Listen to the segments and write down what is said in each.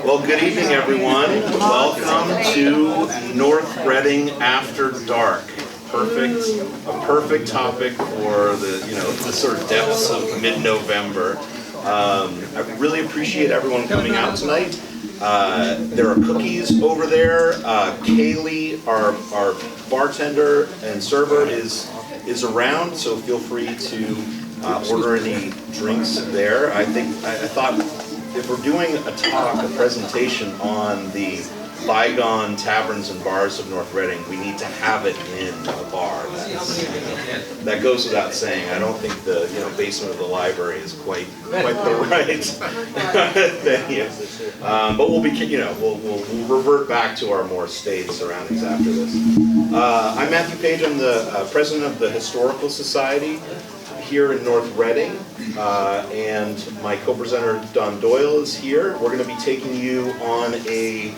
Well, good evening, everyone. Welcome to North Reading After Dark. A perfect topic for the sort of depths of mid-November. I really appreciate everyone coming out tonight. There are cookies over there. Kaylee, our bartender and server, is around, so feel free to order any drinks there. I thought if we're doing a presentation on the bygone taverns and bars of North Reading, we need to have it in a bar. That goes without saying. I don't think the basement of the library is quite the right venue. But we'll revert back to our more staid surroundings after this. I'm Matthew Page. I'm the president of the Historical Society here in North Reading, and my co-presenter Don Doyle is here. We're going to be taking you on a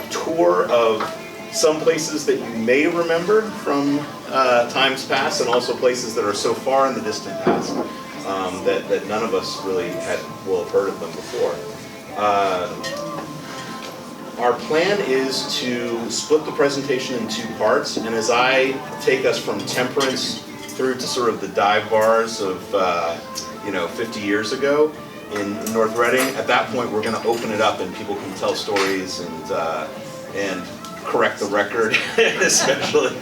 tour of some places that you may remember from times past, and also places that are so far in the distant past that none of us really will have heard of them before. Our plan is to split the presentation in two parts, and as I take us from temperance through to sort of the dive bars of 50 years ago in North Reading, at that point we're going to open it up and people can tell stories and correct the record, especially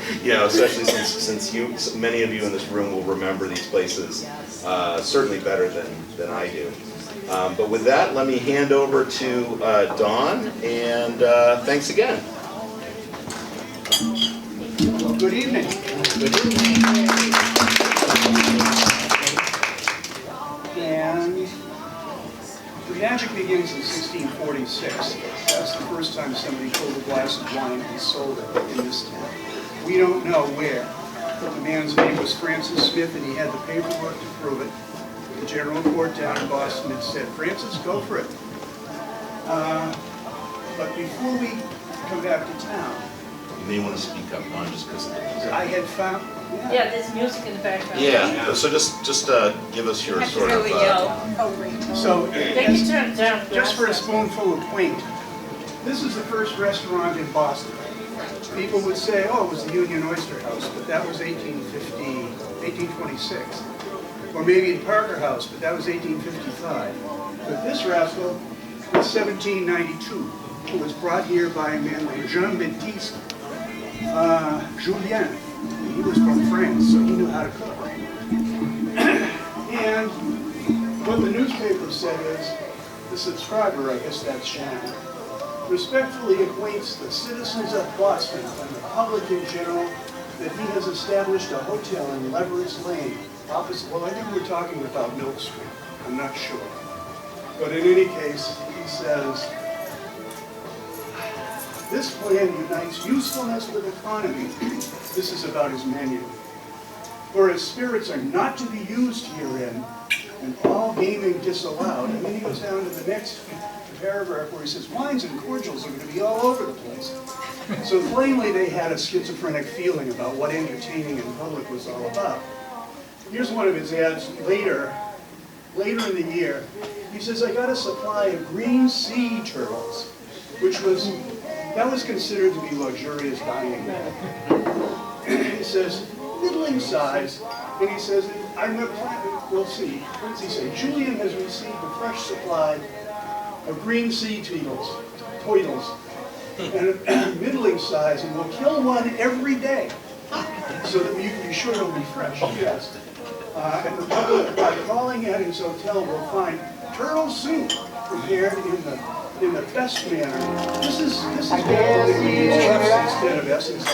since many of you in this room will remember these places certainly better than I do. But with that, let me hand over to Don, and thanks again. Well, good evening. Good evening. And the magic begins in 1646. That's the first time somebody pulled a glass of wine and sold it in this town. We don't know where. The man's name was Francis Smith, and he had the paperwork to prove it. The General Court down in Boston had said, "Francis, go for it." But before we come back to town, You may want to speak up, Don, just because of the music. I had found... Yeah, there's music in the background. Yeah, so just give us your sort of... So, They can turn it down. just for a spoonful of quaint, this is the first restaurant in Boston. People would say, oh, it was the Union Oyster House, but that was 1826. Or maybe the Parker House, but that was 1855. But this rascal was 1792. It was brought here by a man named Jean-Baptiste Julien. He was from France, so he knew how to cook. And what the newspaper said is, the subscriber, I guess that's Shannon, respectfully acquaints the citizens of Boston and the public in general that he has established a hotel in Leverett's Lane, opposite, well, I think we're talking about Milk Street, I'm not sure. But in any case, he says, this plan unites usefulness with economy. This is about his menu. Whereas spirits are not to be used herein, and all gaming disallowed. And then he goes down to the next paragraph where he says, wines and cordials are going to be all over the place. So plainly they had a schizophrenic feeling about what entertaining in public was all about. Here's one of his ads later in the year. He says, I got a supply of green sea turtles, that was considered to be luxurious dining. He says, middling size, and he says, we'll see. What does he say? Julian has received a fresh supply of green sea turtles, and a middling size, and we'll kill one every day, so that you can be sure it'll be fresh. Yes. And the public, by calling at his hotel, will find turtle soup prepared in the best manner. This is instead of essence.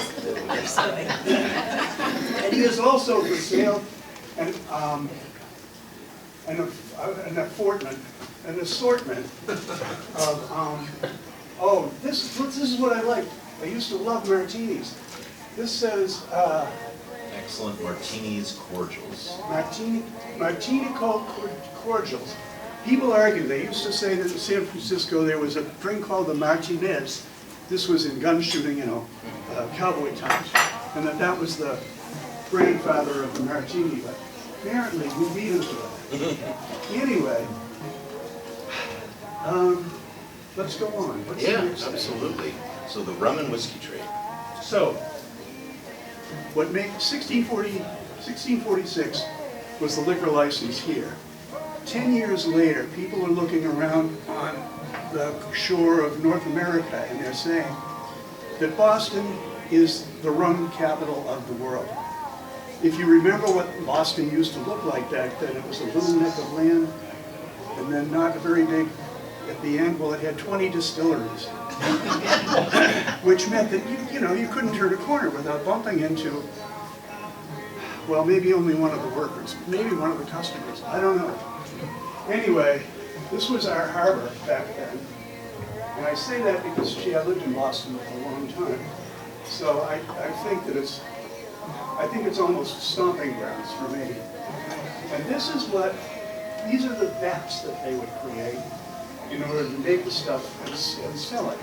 And he is also for sale an assortment of this is what I like. I used to love martinis. This says Excellent martinis cordials. Martini cordials. People argue, they used to say that in San Francisco there was a drink called the Martinez. This was in gun shooting, cowboy times. And that was the grandfather of the martini. But apparently we beat him to it. Anyway, let's go on. What's the Yeah, next thing? absolutely. So the rum and whiskey trade. So, what made 1646 was the liquor license here. 10 years later, people are looking around on the shore of North America and they're saying that Boston is the rum capital of the world. If you remember what Boston used to look like back then, it was a little neck of land and then not very big at the end. Well, it had 20 distilleries, which meant that you couldn't turn a corner without bumping into, well, maybe only one of the workers, maybe one of the customers, I don't know. Anyway, this was our harbor back then. And I say that because, gee, I lived in Boston for a long time. So I think that it's almost stomping grounds for me. And these are the vats that they would create in order to make the stuff and sell it.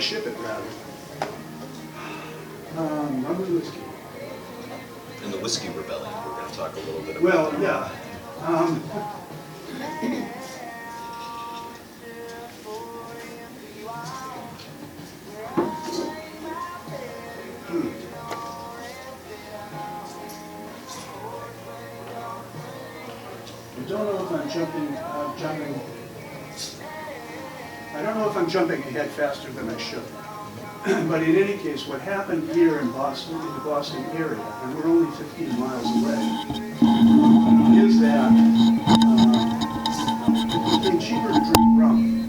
Ship it, rather. Rum and whiskey. And the whiskey rebellion, we're going to talk a little bit about. Well, yeah. I don't know if I'm jumping ahead faster than I should. But in any case, what happened here in Boston, in the Boston area, and we're only 15 miles away, is that it became cheaper to drink rum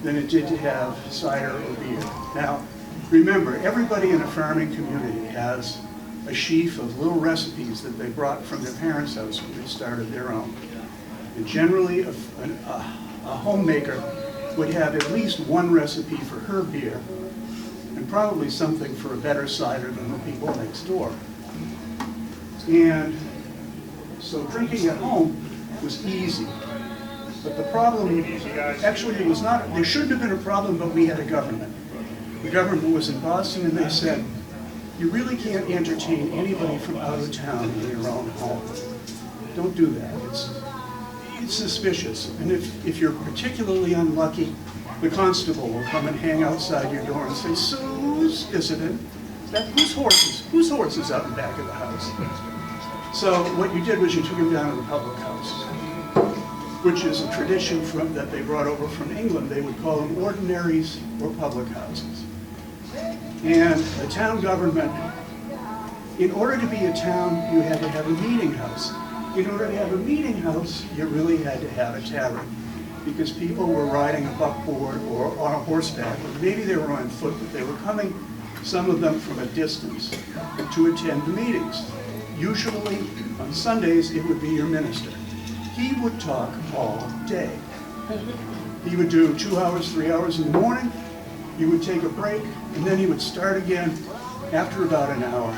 than it did to have cider or beer. Now, remember, everybody in a farming community has a sheaf of little recipes that they brought from their parents' house when they started their own. And generally, a homemaker would have at least one recipe for her beer, and probably something for a better cider than the people next door. And so drinking at home was easy. But the problem, actually it was not, there shouldn't have been a problem, but we had a government. The government was in Boston and they said, you really can't entertain anybody from out of town in your own home. Don't do that. It's suspicious. And if you're particularly unlucky, the constable will come and hang outside your door and say, "Whose isn't it? Whose horse is out in back of the house?" So what you did was you took him down to the public house, which is a tradition that they brought over from England. They would call them ordinaries or public houses. And the town government, in order to be a town, you had to have a meeting house. In order to have a meeting house, you really had to have a tavern, because people were riding a buckboard or on a horseback, or maybe they were on foot, but they were coming, some of them from a distance, to attend the meetings. Usually, on Sundays, it would be your minister. He would talk all day. He would do 2 hours, 3 hours in the morning, he would take a break, and then he would start again after about an hour.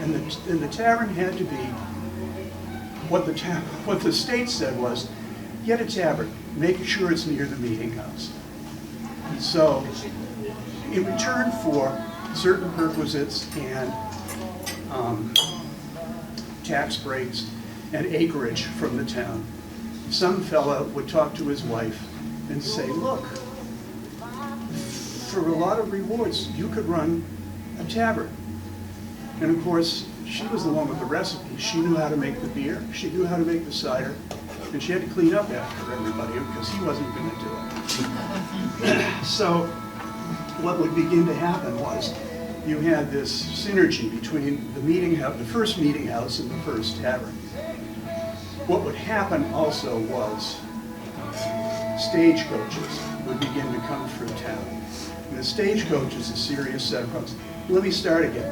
And the tavern had to be, what the state said was, get a tavern, make sure it's near the meeting house. So, in return for certain perquisites and tax breaks and acreage from the town, some fella would talk to his wife and say, look, for a lot of rewards, you could run a tavern. And of course, she was the one with the recipe. She knew how to make the beer, she knew how to make the cider, and she had to clean up after everybody because he wasn't going to do it. So what would begin to happen was you had this synergy between the first meeting house and the first tavern. What would happen also was stagecoaches would begin to come through town. And the stagecoach is a serious set of problems. Let me start again.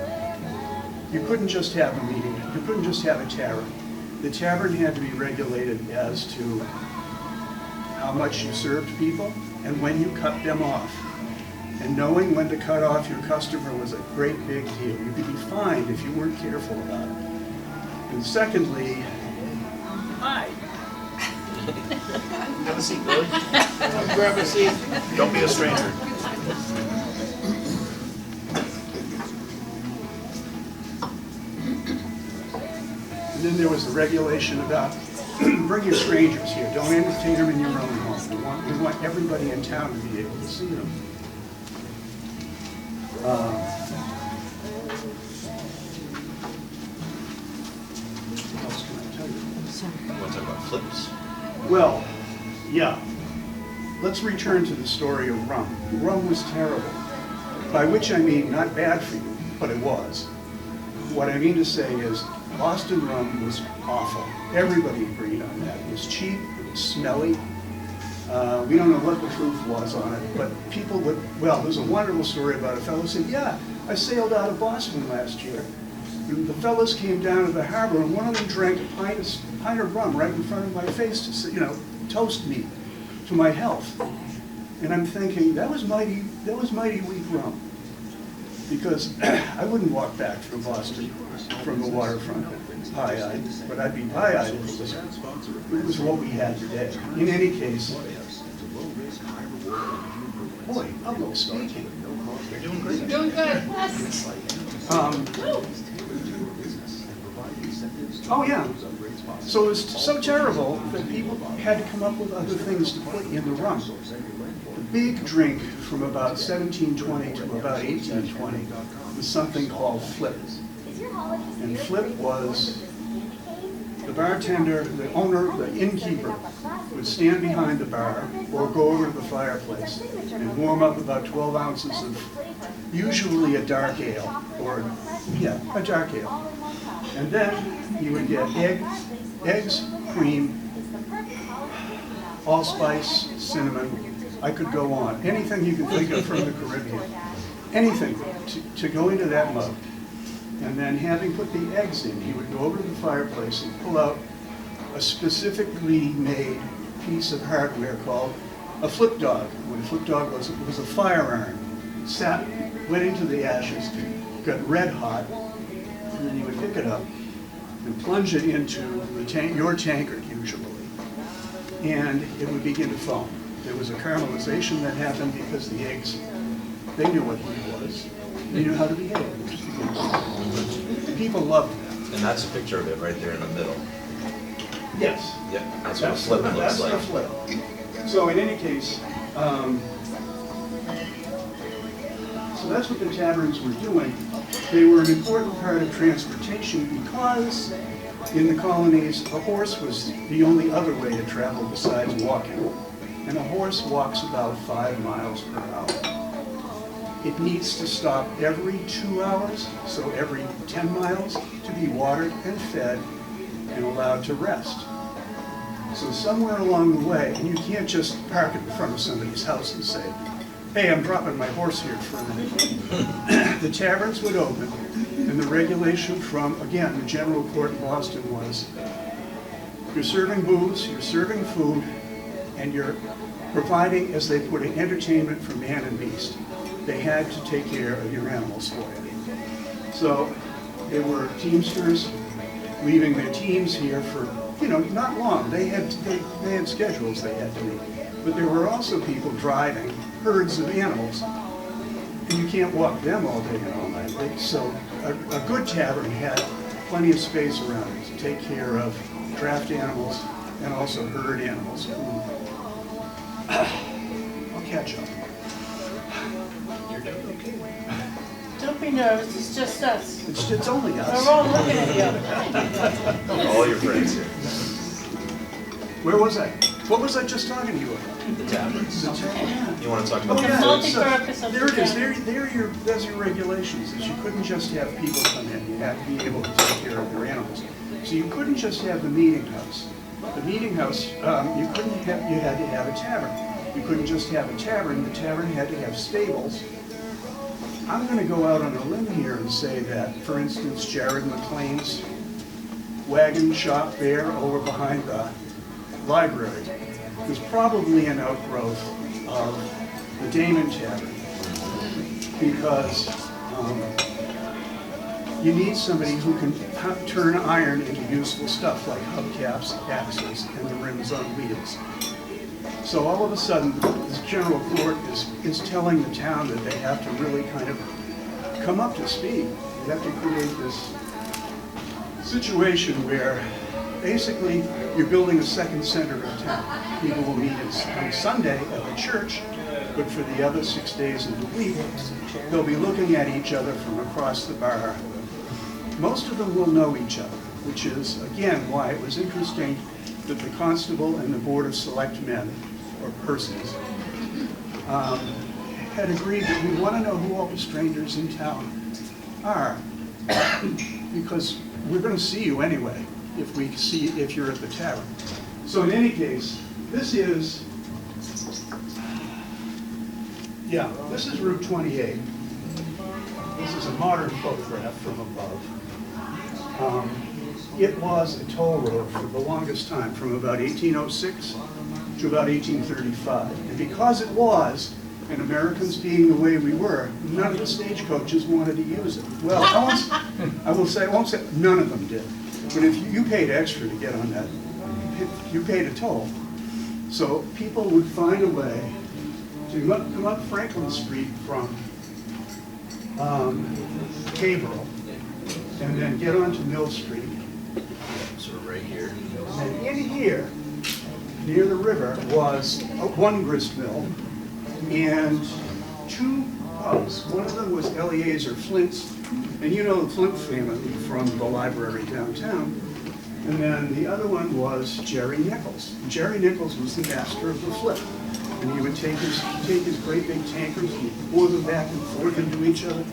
You couldn't just have a meeting, you couldn't just have a tavern. The tavern had to be regulated as to how much you served people and when you cut them off. And knowing when to cut off your customer was a great big deal. You could be fined if you weren't careful about it. And secondly, hi. Have a seat, Billy. Grab a seat. Don't be a stranger. And then there was the regulation about bring your strangers here. Don't entertain them in your own home. We want everybody in town to be able to see them. What else can I tell you? You want to talk about flips? Well, yeah. Let's return to the story of rum. Rum was terrible. By which I mean not bad for you, but it was. What I mean to say is Boston rum was awful. Everybody agreed on that. It was cheap, it was smelly. We don't know what the truth was on it, but people would, well, there's a wonderful story about a fellow who said, yeah, I sailed out of Boston last year. And the fellows came down to the harbor and one of them drank a pint of rum right in front of my face to, you know, toast me to my health. And I'm thinking, that was mighty weak rum. Because I wouldn't walk back through Boston from the waterfront pie-eyed, but I'd be pie-eyed if it was what we had today. In any case, boy, public speaking. You're doing great. Doing good. Oh yeah. So it was so terrible that people had to come up with other things to put in the rum. The big drink from about 1720 to about 1820 was something called flip. And flip was the bartender, the owner, the innkeeper would stand behind the bar or go over to the fireplace and warm up about 12 ounces of usually a dark ale, or yeah, a dark ale. And then you would get eggs, cream, allspice, cinnamon. I could go on. Anything you can think of from the Caribbean. Anything to go into that mug. And then having put the eggs in, he would go over to the fireplace and pull out a specifically made piece of hardware called a flip dog. What a flip dog was, it was a firearm. Went into the ashes, got red hot, and then he would pick it up and plunge it into the your tankard usually, and it would begin to foam. There was a caramelization that happened because the eggs, they knew what he was. They knew how to behave. People loved that. And that's a picture of it right there in the middle. Yes. Yeah, that's what a flip looks like. That's the flip. So in any case, so that's what the taverns were doing. They were an important part of transportation because in the colonies, a horse was the only other way to travel besides walking. And a horse walks about 5 miles per hour. It needs to stop every 2 hours, so every 10 miles, to be watered and fed and allowed to rest. So somewhere along the way, and you can't just park in front of somebody's house and say, hey, I'm dropping my horse here for a minute. The taverns would open, and the regulation from, again, the general court in Boston was, you're serving booze, you're serving food, and you're providing, as they put it, entertainment for man and beast. They had to take care of your animals for you. So there were teamsters leaving their teams here for, you know, not long. They had schedules they had to meet. But there were also people driving herds of animals, and you can't walk them all day and all night. So a good tavern had plenty of space around it to take care of draft animals and also herd animals. I'll catch up. You're doing okay. Don't be nervous, it's just us. It's only us. We're all looking at you. All your friends here. Where was I? What was I just talking to you about? The taverns. The tavern. You want to talk about Oh, the yeah, flips? multi-purpose of there the it is. tavern. There's your regulations. Is you couldn't just have people come in. You had to be able to take care of their animals. So you couldn't just have the meeting house. The meeting house, you had to have a tavern. You couldn't just have a tavern. The tavern had to have stables. I'm going to go out on a limb here and say that, for instance, Jared McLean's wagon shop there over behind the library was probably an outgrowth of the Damon Tavern, because you need somebody who can turn iron into useful stuff like hubcaps, axles, and the rims on wheels. So all of a sudden, this general court is telling the town that they have to really kind of come up to speed. They have to create this situation where Basically, you're building a second center of town. People will meet on Sunday at the church, but for the other 6 days of the week, they'll be looking at each other from across the bar. Most of them will know each other, which is, again, why it was interesting that the constable and the board of selectmen, or persons, had agreed that we want to know who all the strangers in town are, because we're going to see you anyway if you're at the tavern. So in any case, this is Route 28. This is a modern photograph from above. It was a toll road for the longest time, from about 1806 to about 1835. And because it was, and Americans being the way we were, none of the stagecoaches wanted to use it. Well, I won't say none of them did. But if you paid extra to get on that, you paid a toll. So people would find a way to come up Franklin Street from Haverhill, and then get onto Mill Street. So right here. And in here, near the river, was one grist mill and two pubs. One of them was Eleazar Flint's, and you know the Flint family from the library downtown. And then the other one was Jerry Nichols. Jerry Nichols was the master of the flip. And he would take his great big tankers and pour them back and forth into each other.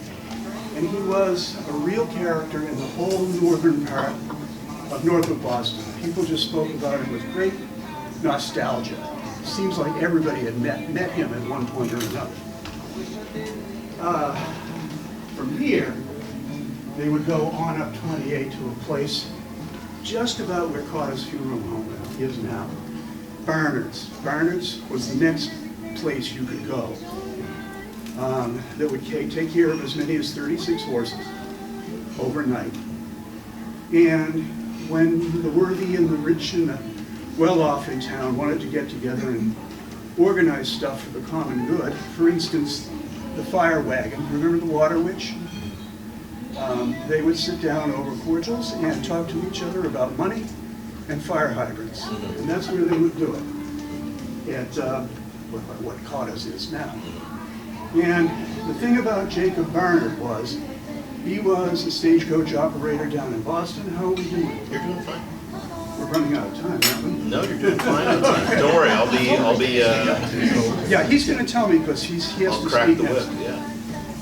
And he was a real character in the whole northern part of north of Boston. People just spoke about him with great nostalgia. It seems like everybody had met him at one point or another. From here, they would go on up 28 to a place just about where Carter's funeral home is now. Barnard's. Barnard's was the next place you could go that would take care of as many as 36 horses overnight. And when the worthy and the rich and the well-off in town wanted to get together and organize stuff for the common good, for instance, the fire wagon, remember the water witch? They would sit down over cordials and talk to each other about money and fire hydrants. And that's where they would do it, at what Carter's is now. And the thing about Jacob Barnard was, he was a stagecoach operator down in Boston. How are we doing? You're doing fine. We're running out of time, aren't we? No, you're doing fine on time. Don't worry, I'll be Yeah, he's going to tell me because he has I'll to crack speak the next. whip, yeah.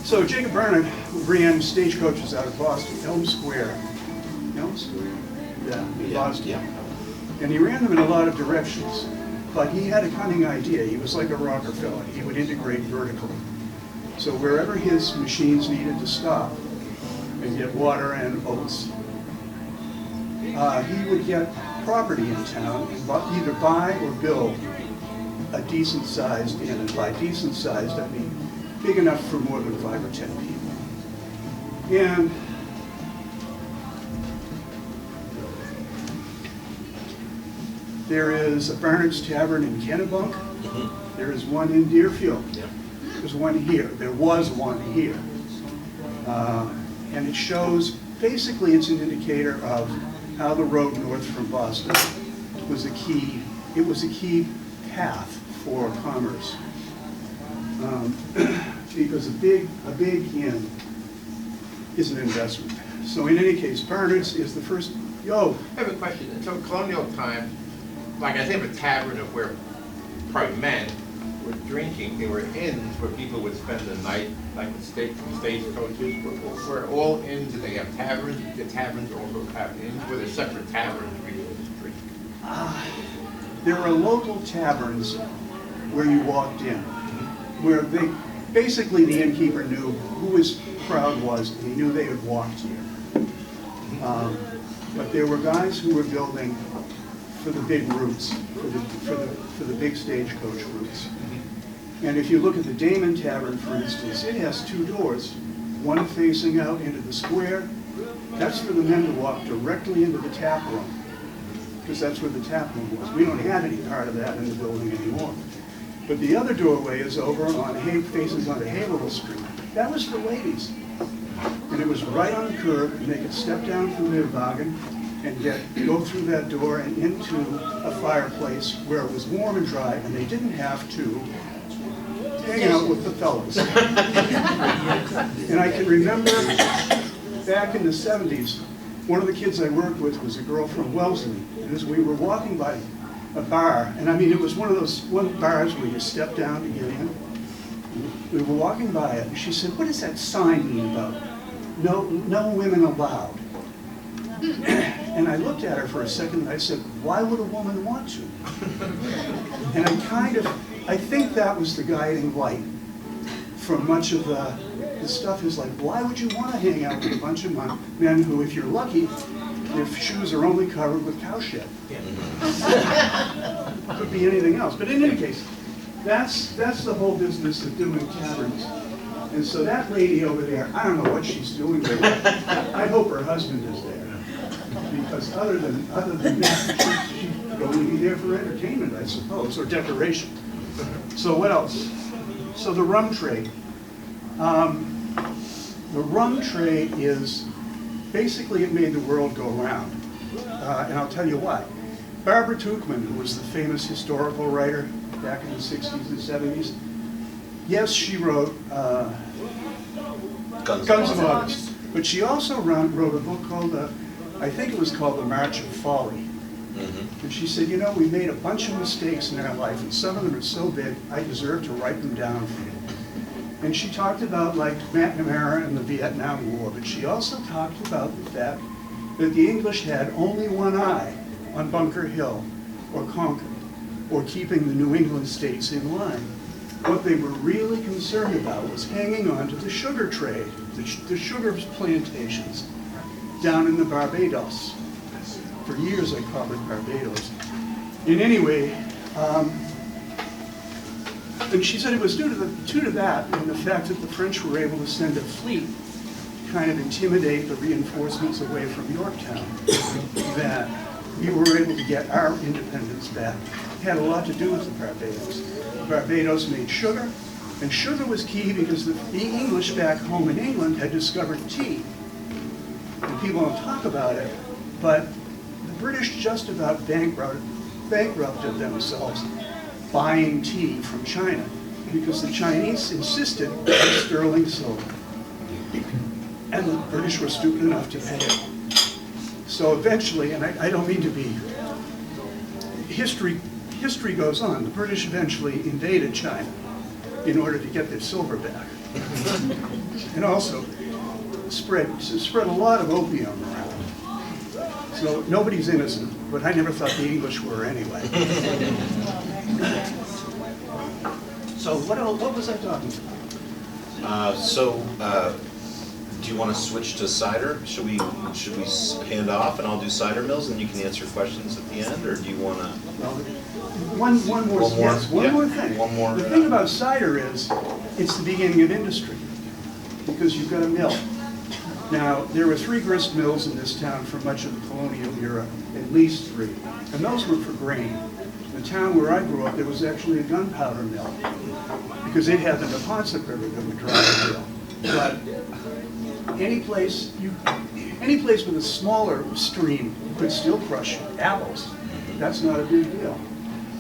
So Jacob Barnard ran stagecoaches out of Boston, Elm Square. Elm Square? Yeah, in Boston. Yeah. And he ran them in a lot of directions. But he had a cunning idea. He was like a Rockefeller. He would integrate vertically. So wherever his machines needed to stop and get water and oats, he would get property in town and either buy or build a decent-sized inn. And by decent-sized, I mean big enough for more than 5 or 10 people. And there is a Barnard's Tavern in Kennebunk. There is one in Deerfield. There's one here. There was one here. And it shows, basically it's an indicator of how the road north from Boston was a key path for commerce. Because a big inn is an investment. So in any case, Barnard's is the first, I have a question. Until colonial times, like I think a tavern of where probably men were drinking, there were inns where people would spend the night, like the stagecoaches, where all inns, and they have taverns. The taverns also have inns, where they're separate taverns where people would drink. there are local taverns where you walked in, where they, basically the innkeeper knew who his crowd was, and he knew they had walked here. But there were guys who were building for the big routes, for the big stagecoach routes. And if you look at the Damon Tavern, for instance, it has two doors, one facing out into the square. That's for the men to walk directly into the tap room, because that's where the tap room was. We don't have any part of that in the building anymore. But the other doorway is over on faces onto Haverhill Street. That was for ladies. And it was right on the curb, and they could step down from their wagon and go through that door and into a fireplace where it was warm and dry, and they didn't have to hang out with the fellows. And I can remember back in the 70s, one of the kids I worked with was a girl from Wellesley, and as we were walking by a bar, and I mean it was one of those bars where you step down to get in. We were walking by it, and she said, "What does that sign mean about no women allowed?" And I looked at her for a second and I said, "Why would a woman want to?" And I think that was the guiding light for much of the stuff is like, why would you want to hang out with a bunch of men who, if you're lucky, their shoes are only covered with cow shit? Could be anything else. But in any case, that's the whole business of doing taverns. And so that lady over there, I don't know what she's doing there. I hope her husband is there. Because other than that, she'd only be there for entertainment, I suppose, or decoration. So what else? So the rum trade. The rum trade is, basically it made the world go round. And I'll tell you why. Barbara Tuchman, who was the famous historical writer back in the 60s and 70s, yes, she wrote Guns of August. But she also wrote a book called, I think it was called The March of Folly. And she said, you know, we made a bunch of mistakes in our life, and some of them are so big, I deserve to write them down for you. And she talked about, like, McNamara and the Vietnam War, but she also talked about the fact that the English had only one eye on Bunker Hill or Concord, or keeping the New England states in line. What they were really concerned about was hanging on to the sugar trade, the sugar plantations down in the Barbados. For years I called it Barbados. And anyway, and she said it was due to that and the fact that the French were able to send a fleet to kind of intimidate the reinforcements away from Yorktown, that we were able to get our independence back. It had a lot to do with the Barbados. Barbados made sugar, and sugar was key because the English back home in England had discovered tea. And people don't talk about it, but the British just about bankrupted themselves buying tea from China because the Chinese insisted on sterling silver. And the British were stupid enough to pay it. So eventually, and I don't mean to be, history goes on. The British eventually invaded China in order to get their silver back. And also spread a lot of opium around. So nobody's innocent, but I never thought the English were anyway. So what was I talking about? Do you want to switch to cider? Should we hand off and I'll do cider mills and you can answer questions at the end, or do you want to? One more thing. One more. The thing about cider is it's the beginning of industry because you've got a mill. Now, there were 3 grist mills in this town for much of the colonial era, at least 3, and those were for grain. The town where I grew up, there was actually a gunpowder mill because it had the Neponset River that would drive the mill. But any place with a smaller stream could still crush apples. That's not a big deal.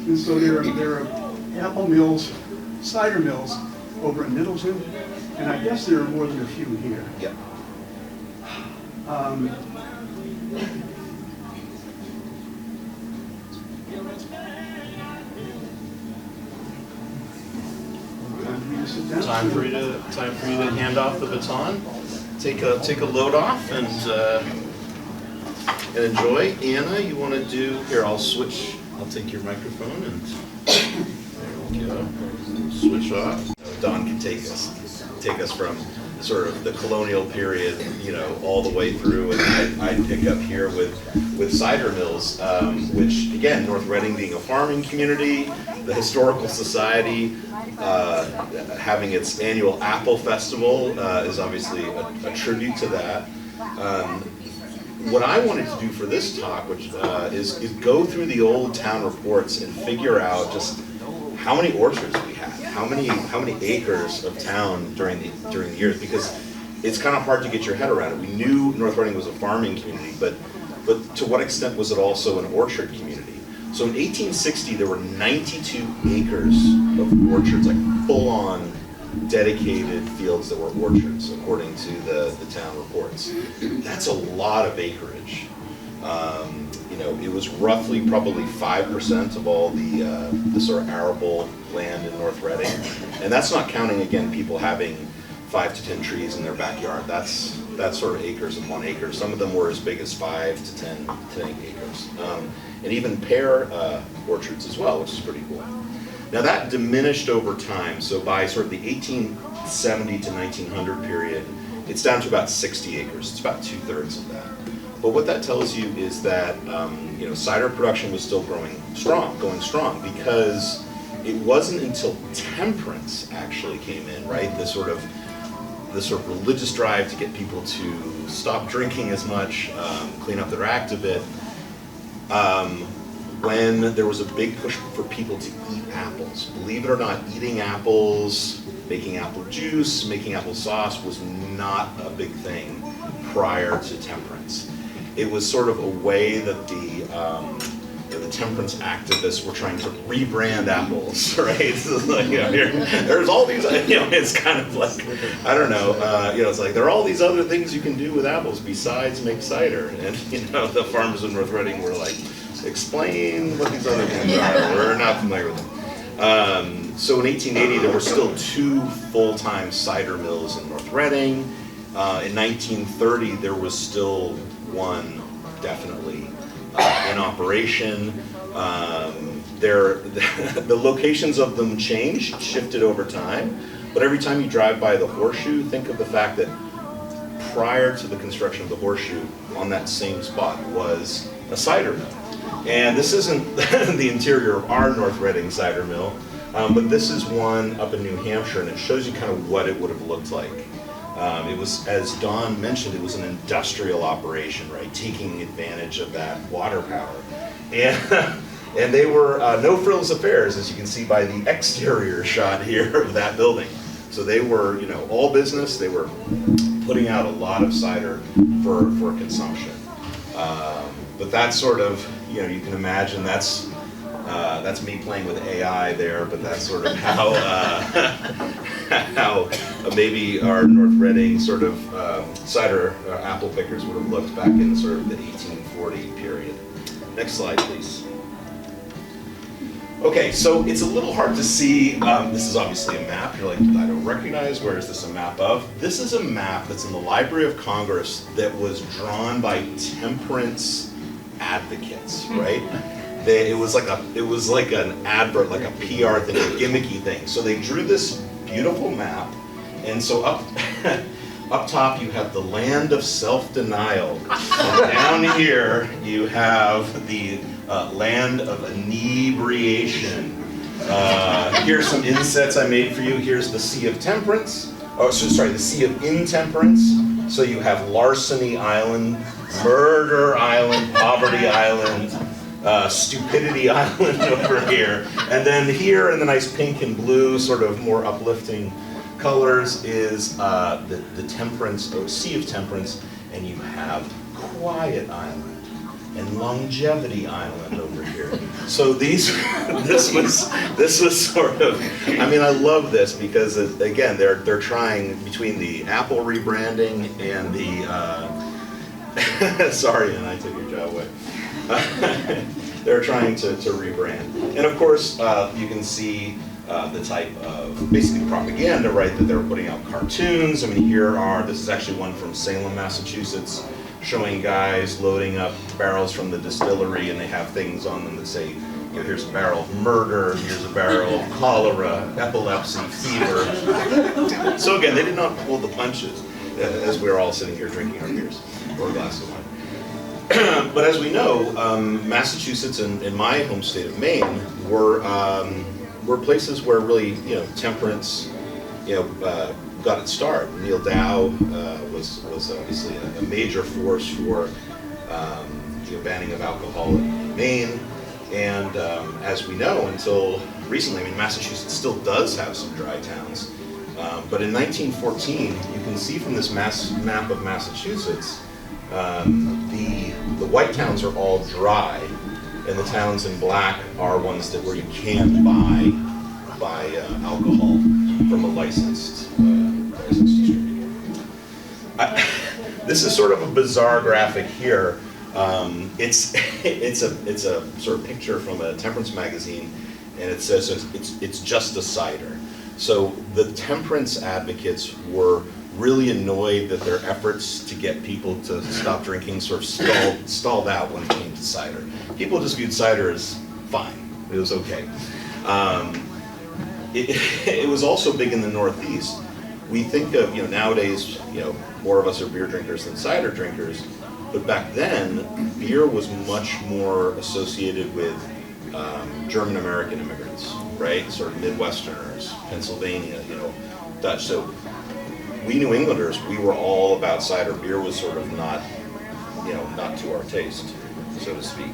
And so there are apple mills, cider mills over in Middleton, and I guess there are more than a few here. Yep. Time for you to hand off the baton. Take a load off and enjoy. Anna, you want to do here? I'll switch. I'll take your microphone and there we go. Switch off. Don can take us from sort of the colonial period, you know, all the way through, and I'd pick up here with cider mills, which again, North Reading being a farming community, the Historical Society having its annual Apple Festival is obviously a tribute to that. What I wanted to do for this talk, which is go through the old town reports and figure out just how many orchards we had, how many acres of town during the years, because it's kind of hard to get your head around it. We knew North Reading was a farming community, but but to what extent was it also an orchard community? So in 1860, there were 92 acres of orchards, like full-on dedicated fields that were orchards, according to the town reports. That's a lot of acreage. It was roughly probably 5% of all the sort of arable land in North Reading. And that's not counting, again, people having 5 to 10 trees in their backyard. That's sort of acres upon acres. Some of them were as big as 5 to 10 acres. And even pear orchards as well, which is pretty cool. Now that diminished over time. So by sort of the 1870 to 1900 period, it's down to about 60 acres. It's about 2/3 of that. But what that tells you is that cider production was still going strong, because it wasn't until temperance actually came in, right? This sort of religious drive to get people to stop drinking as much, clean up their act a bit. When there was a big push for people to eat apples. Believe it or not, eating apples, making apple juice, making applesauce was not a big thing prior to temperance. It was sort of a way that the temperance activists were trying to rebrand apples, right? So like, there's all these, it's kind of like, I don't know, it's like there are all these other things you can do with apples besides make cider. And the farmers in North Reading were like, explain what these other things are. We're not familiar with them. So in 1880, there were still 2 full-time cider mills in North Reading. In 1930, there was still 1, definitely, in operation. The locations of them shifted over time, but every time you drive by the Horseshoe, think of the fact that prior to the construction of the Horseshoe, on that same spot was a cider mill. And this isn't the interior of our North Reading cider mill, but this is one up in New Hampshire, and it shows you kind of what it would have looked like. It was, as Don mentioned, it was an industrial operation, right, taking advantage of that water power. And they were no frills affairs, as you can see by the exterior shot here of that building. So they were, all business. They were putting out a lot of cider for consumption. But that's sort of, you can imagine that's me playing with AI there, but that's sort of how maybe our North Reading sort of cider apple pickers would have looked back in sort of the 1840 period. Next slide, please. Okay, so it's a little hard to see. This is obviously a map. You're like, I don't recognize. Where is this a map of? This is a map that's in the Library of Congress that was drawn by temperance advocates, right? It was like an advert, like a PR thing, a gimmicky thing. So they drew this beautiful map, and so up top you have the land of self-denial, and down here you have the land of inebriation. Here's some insets I made for you. Here's the Sea of Temperance. The Sea of Intemperance. So you have Larceny Island, Murder Island, Poverty Island, Stupidity Island over here. And then here in the nice pink and blue, sort of more uplifting colors, is the Temperance, or Sea of Temperance, and you have Quiet Island and Longevity Island over here. So this was sort of, I love this because again, they're trying, between the Apple rebranding and the sorry, and I took your job away. They're trying to rebrand. And of course, you can see the type of basically propaganda, right, that they're putting out cartoons. This is actually one from Salem, Massachusetts, showing guys loading up barrels from the distillery, and they have things on them that say, here's a barrel of murder, here's a barrel of cholera, epilepsy, fever. So again, they did not pull the punches as we're all sitting here drinking our beers or a glass of wine. But as we know, Massachusetts and my home state of Maine were places where really, temperance, got its start. Neil Dow was obviously a major force for banning of alcohol in Maine. And as we know, until recently, Massachusetts still does have some dry towns. But in 1914, you can see from this map of Massachusetts, the the white towns are all dry, and the towns in black are ones where you can buy alcohol from a licensed distributor. This is sort of a bizarre graphic here. It's a sort of picture from a temperance magazine, and it says it's just a cider. So the temperance advocates were really annoyed that their efforts to get people to stop drinking sort of stalled out when it came to cider. People just viewed cider as fine. It was okay. It was also big in the Northeast. We think of, nowadays, more of us are beer drinkers than cider drinkers, but back then, beer was much more associated with German American immigrants, right? Sort of Midwesterners, Pennsylvania, Dutch. So we New Englanders, we were all about cider. Beer was sort of not to our taste, so to speak.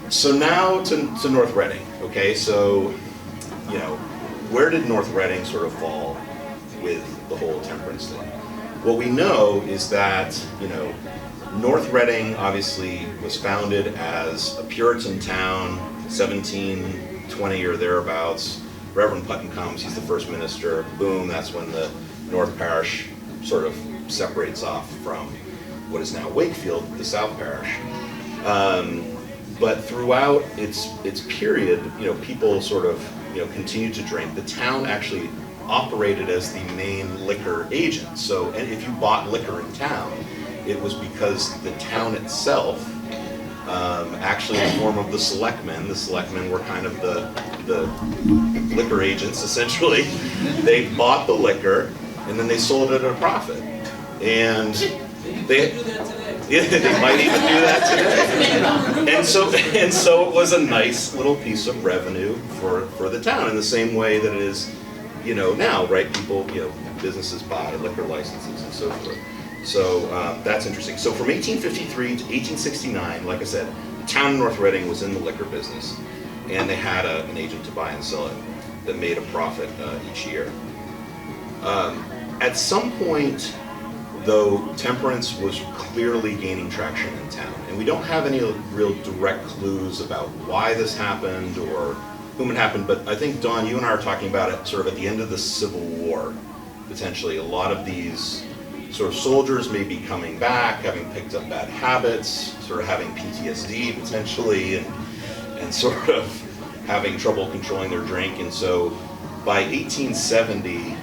So now to North Reading, okay? So, where did North Reading sort of fall with the whole temperance thing? What we know is that, North Reading obviously was founded as a Puritan town, 1720 or thereabouts. Reverend Putnam comes, he's the first minister. Boom, that's when the North Parish sort of separates off from what is now Wakefield, the South Parish. But throughout its period, people sort of, continued to drink. The town actually operated as the main liquor agent. So, and if you bought liquor in town, it was because the town itself, actually in the form of the selectmen were kind of the liquor agents, essentially. They bought the liquor, and then they sold it at a profit. And they might even do that today. And so it was a nice little piece of revenue for the town, in the same way that it is, now, right? People, businesses buy liquor licenses and so forth. So that's interesting. So from 1853 to 1869, like I said, the town of North Reading was in the liquor business, and they had an agent to buy and sell it that made a profit each year. At some point, though, temperance was clearly gaining traction in town, and we don't have any real direct clues about why this happened or whom it happened, but I think, Dawn, you and I are talking about it sort of at the end of the Civil War, potentially. A lot of these sort of soldiers may be coming back, having picked up bad habits, sort of having PTSD potentially, and sort of having trouble controlling their drink. And so by 1870,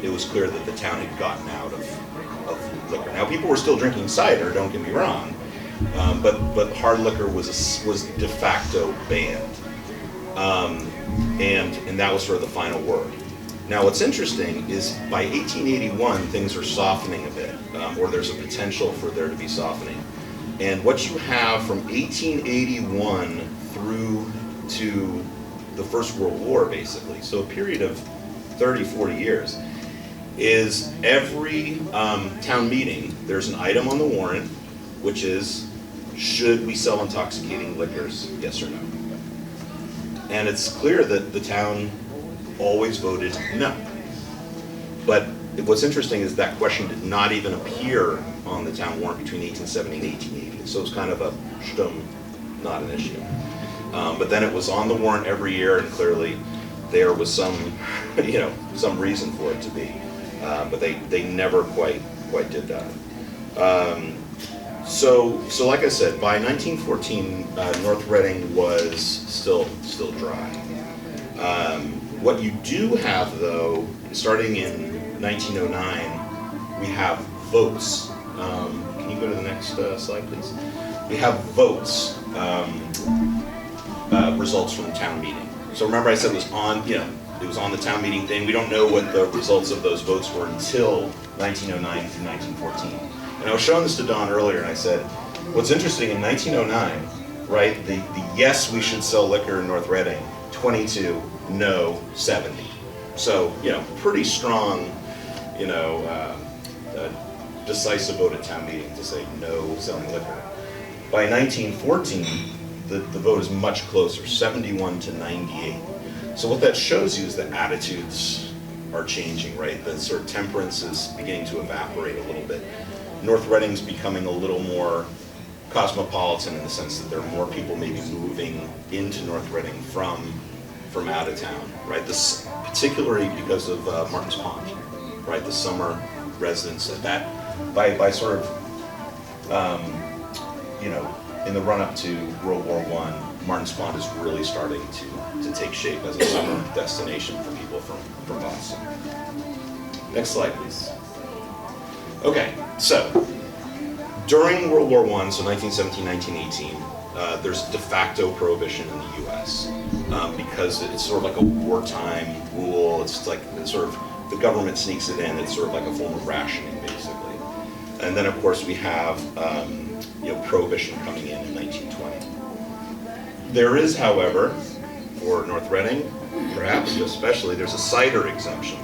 it was clear that the town had gotten out of liquor. Now, people were still drinking cider, don't get me wrong, but hard liquor was de facto banned. And that was sort of the final word. Now, what's interesting is by 1881, things are softening a bit, or there's a potential for there to be softening. And what you have from 1881 through to the First World War, basically, so a period of 30, 40 years, is every town meeting, there's an item on the warrant, which is, should we sell intoxicating liquors, yes or no? And it's clear that the town always voted no. But what's interesting is that question did not even appear on the town warrant between 1870 and 1880. So it was kind of a shtum, not an issue. But then it was on the warrant every year, and clearly there was some, some reason for it to be. But they never quite did that. So like I said, by 1914, North Reading was still dry. What you do have, though, starting in 1909, we have votes. Can you go to the next slide, please? We have votes, results from the town meeting. So remember, I said it was on, it was on the town meeting thing. We don't know what the results of those votes were until 1909 through 1914. And I was showing this to Dawn earlier, and I said, what's interesting, in 1909, right, the yes, we should sell liquor in North Reading, 22, no, 70. So, pretty strong, decisive vote at town meeting to say no selling liquor. By 1914, the vote is much closer, 71 to 98. So what that shows you is that attitudes are changing, right? The sort of temperance is beginning to evaporate a little bit. North Reading's becoming a little more cosmopolitan in the sense that there are more people maybe moving into North Reading from out of town, right? This particularly because of Martin's Pond, right? The summer residents at that, by sort of, you know, in the run-up to World War I, Martin's Pond is really starting to take shape as a summer destination for people from Boston. Next slide, please. Okay, so during World War I, so 1917, 1918, there's de facto prohibition in the U.S. Because it's sort of like a wartime rule. It's like sort of the government sneaks it in. It's sort of like a form of rationing, basically. And then, of course, we have you know, prohibition coming in 1920. There is, however, for North Reading, perhaps especially, there's a cider exemption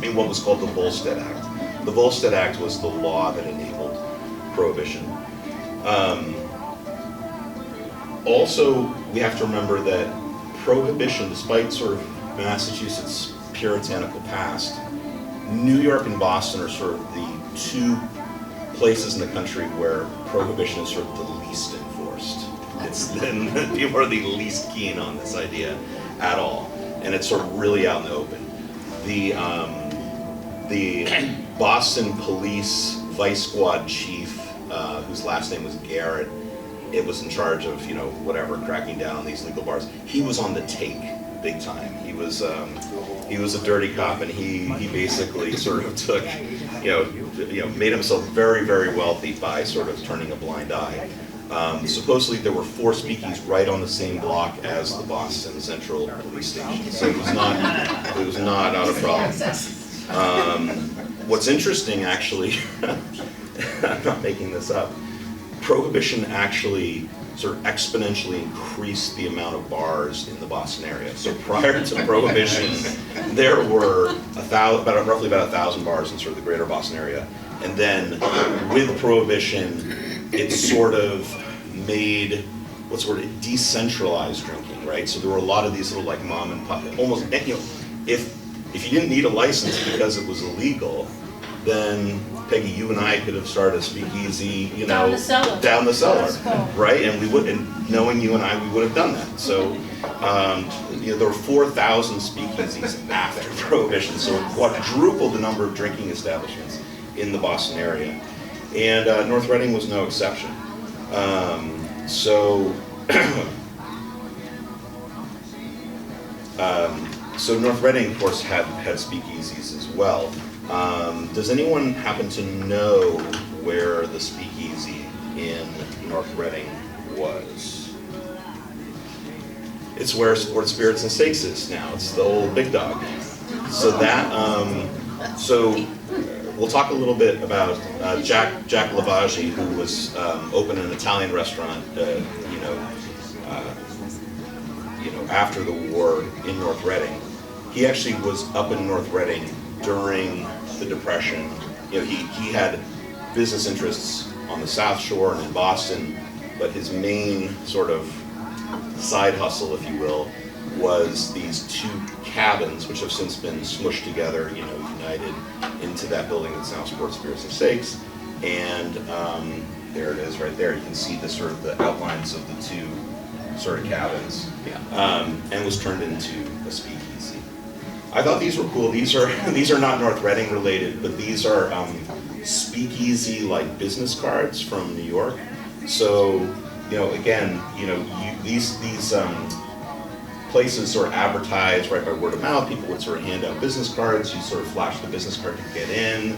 in what was called the Volstead Act. The Volstead Act was the law that enabled prohibition. Also, we have to remember that prohibition, despite sort of Massachusetts' puritanical past, New York and Boston are sort of the two places in the country where prohibition is sort of the least enforced. People are the least keen on this idea at all, and it's sort of really out in the open. The Boston police vice squad chief, whose last name was Garrett, it was in charge of, you know, whatever, cracking down on these legal bars. He was on the take big time. He was a dirty cop, and he basically sort of took, made himself very, very wealthy by sort of turning a blind eye. Supposedly there were 4 speakeasies right on the same block as the Boston Central Police Station, so it was not a problem. What's interesting, actually, I'm not making this up, prohibition actually sort of exponentially increased the amount of bars in the Boston area. So prior to prohibition, there were roughly about 1,000 bars in sort of the greater Boston area. And then with prohibition, it sort of made decentralized drinking, right? So there were a lot of these little like mom and pop, almost, you know, if you didn't need a license because it was illegal, then Peggy, you and I could have started a speakeasy, you know, down the cellar, right? And we would, and knowing you and I, we would have done that. So, you know, there were 4,000 speakeasies after Prohibition, so it quadrupled the number of drinking establishments in the Boston area, and North Reading was no exception. So North Reading, of course, had speakeasies as well. Does anyone happen to know where the speakeasy in North Reading was? It's where Sports, Spirits, and Steaks is now. It's the old Big Dog. So that, we'll talk a little bit about Jack Lavaggi, who was opened an Italian restaurant, after the war in North Reading. He actually was up in North Reading during the Depression. You know, he had business interests on the South Shore and in Boston, but his main sort of side hustle, if you will, was these 2 cabins, which have since been smushed together, you know, united into that building that's now Sports, Spirits, and Steaks. And there it is right there. You can see the sort of the outlines of the 2 sort of cabins, and was turned into a speakeasy. I thought these were cool. These are not North Reading related, but these are speakeasy like business cards from New York. So, you know, again, you know, these places sort of advertise right by word of mouth. People would sort of hand out business cards. You sort of flash the business card to get in.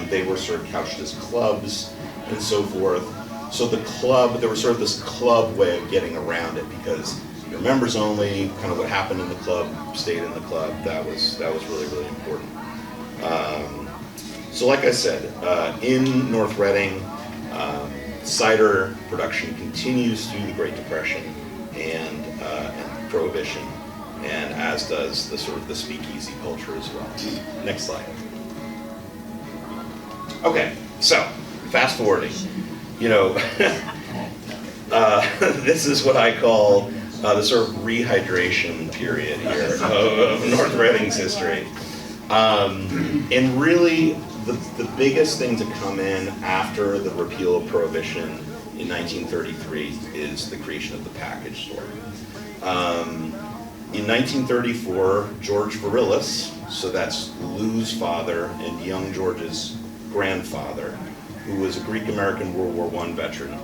They were sort of couched as clubs and so forth. So the club, there was sort of this club way of getting around it because you're members only. Kind of what happened in the club stayed in the club. That was really, really important. So like I said, in North Reading, cider production continues through the Great Depression and Prohibition, and as does the sort of the speakeasy culture as well. Next slide. Okay, so fast forwarding. You know, this is what I call the sort of rehydration period here of North Reading's history. And really, the biggest thing to come in after the repeal of Prohibition in 1933 is the creation of the package store. In 1934, George Varillas, so that's Lou's father and young George's grandfather, who was a Greek-American World War I veteran,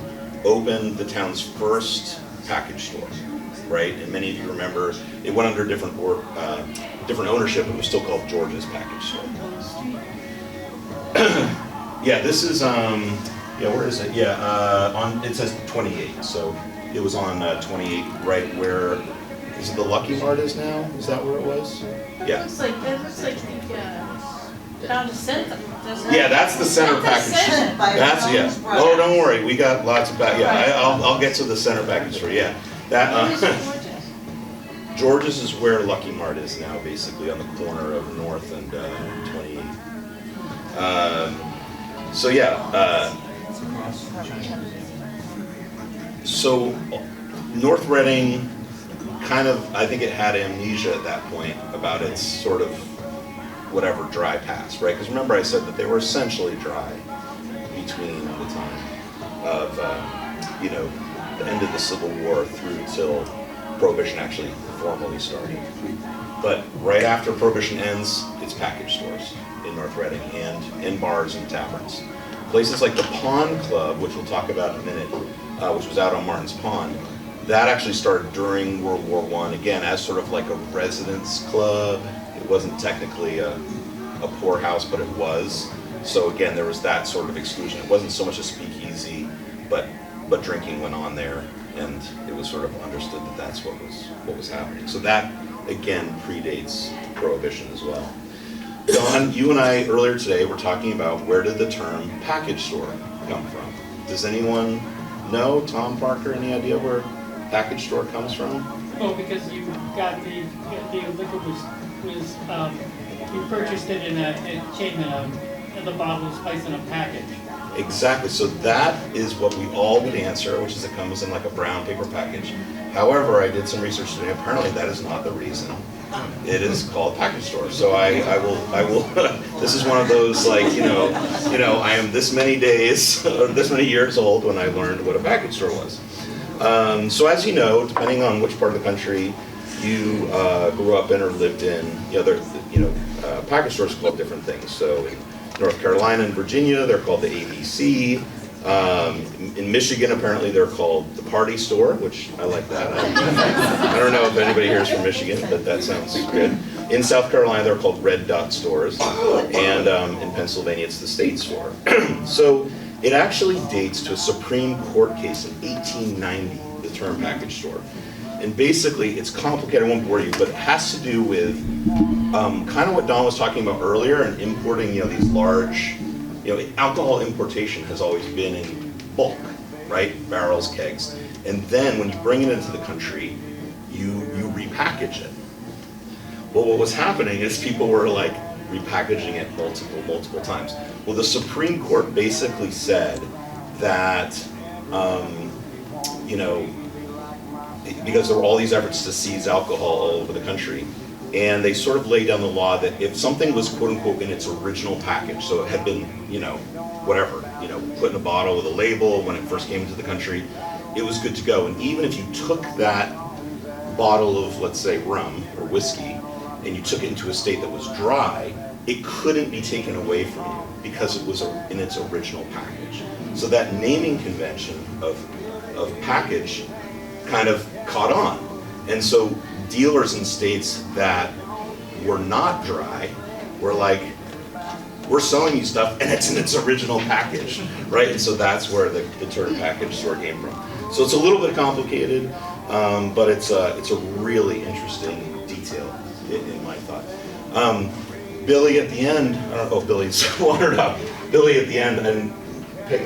opened the town's first package store, right? And many of you remember, it went under different ownership, but it was still called George's Package Store. Yeah, this is, where is it? Yeah, it says 28, so it was on 28, right where, is it the Lucky Mart is now? Is that where it was? Yeah. That looks like the town center, doesn't it? Yeah, that's the center package. That's, yeah. Oh, don't worry, we got lots of, I'll get to the center package store, yeah. That, George's is where Lucky Mart is now, basically on the corner of North and 28. So North Reading kind of, I think it had amnesia at that point about its sort of whatever dry past, right? Because remember I said that they were essentially dry between the time of, the end of the Civil War through till Prohibition actually formally started. But right after Prohibition ends, it's package stores in North Reading and in bars and taverns. Places like the Pond Club, which we'll talk about in a minute, which was out on Martin's Pond, that actually started during World War I, again, as sort of like a residence club. It wasn't technically a poorhouse, but it was. So again, there was that sort of exclusion. It wasn't so much a speakeasy, but drinking went on there, and it was sort of understood that that's what was happening. So that, again, predates Prohibition as well. Don, you and I earlier today were talking about where did the term package store come from. Does anyone know, Tom Parker, any idea where package store comes from? Well, because you got the liquor was you purchased it in a chain and the bottle was placed in a package. Exactly, so that is what we all would answer, which is it comes in like a brown paper package. However, I did some research today, apparently that is not the reason. It is called package store. So I will, this is one of those like, I am this many days, or this many years old when I learned what a package store was. So as you know, depending on which part of the country you grew up in or lived in, package stores are called different things. So in North Carolina and Virginia, they're called the ABC. In Michigan, apparently they're called the Party Store, which I like that. I don't know if anybody here is from Michigan, but that sounds good. In South Carolina, they're called Red Dot Stores. And in Pennsylvania, it's the State Store. So it actually dates to a Supreme Court case in 1890, the term package store. And basically, it's complicated, I won't bore you, but it has to do with kind of what Don was talking about earlier, and importing, these large, alcohol importation has always been in bulk, right? Barrels, kegs. And then when you bring it into the country, you repackage it. Well, what was happening is people were like repackaging it multiple times. Well, the Supreme Court basically said that, because there were all these efforts to seize alcohol all over the country, and they sort of laid down the law that if something was quote unquote in its original package, so it had been, put in a bottle with a label when it first came into the country, it was good to go. And even if you took that bottle of, let's say, rum or whiskey, and you took it into a state that was dry, it couldn't be taken away from you because it was in its original package. So that naming convention of package kind of caught on. And so dealers in states that were not dry were like, we're selling you stuff and it's in its original package, right? And so that's where the term package store came from. So it's a little bit complicated, but it's a really interesting detail in my thought. Billy at the end, I don't know if Billy's wandered up. Billy at the end, and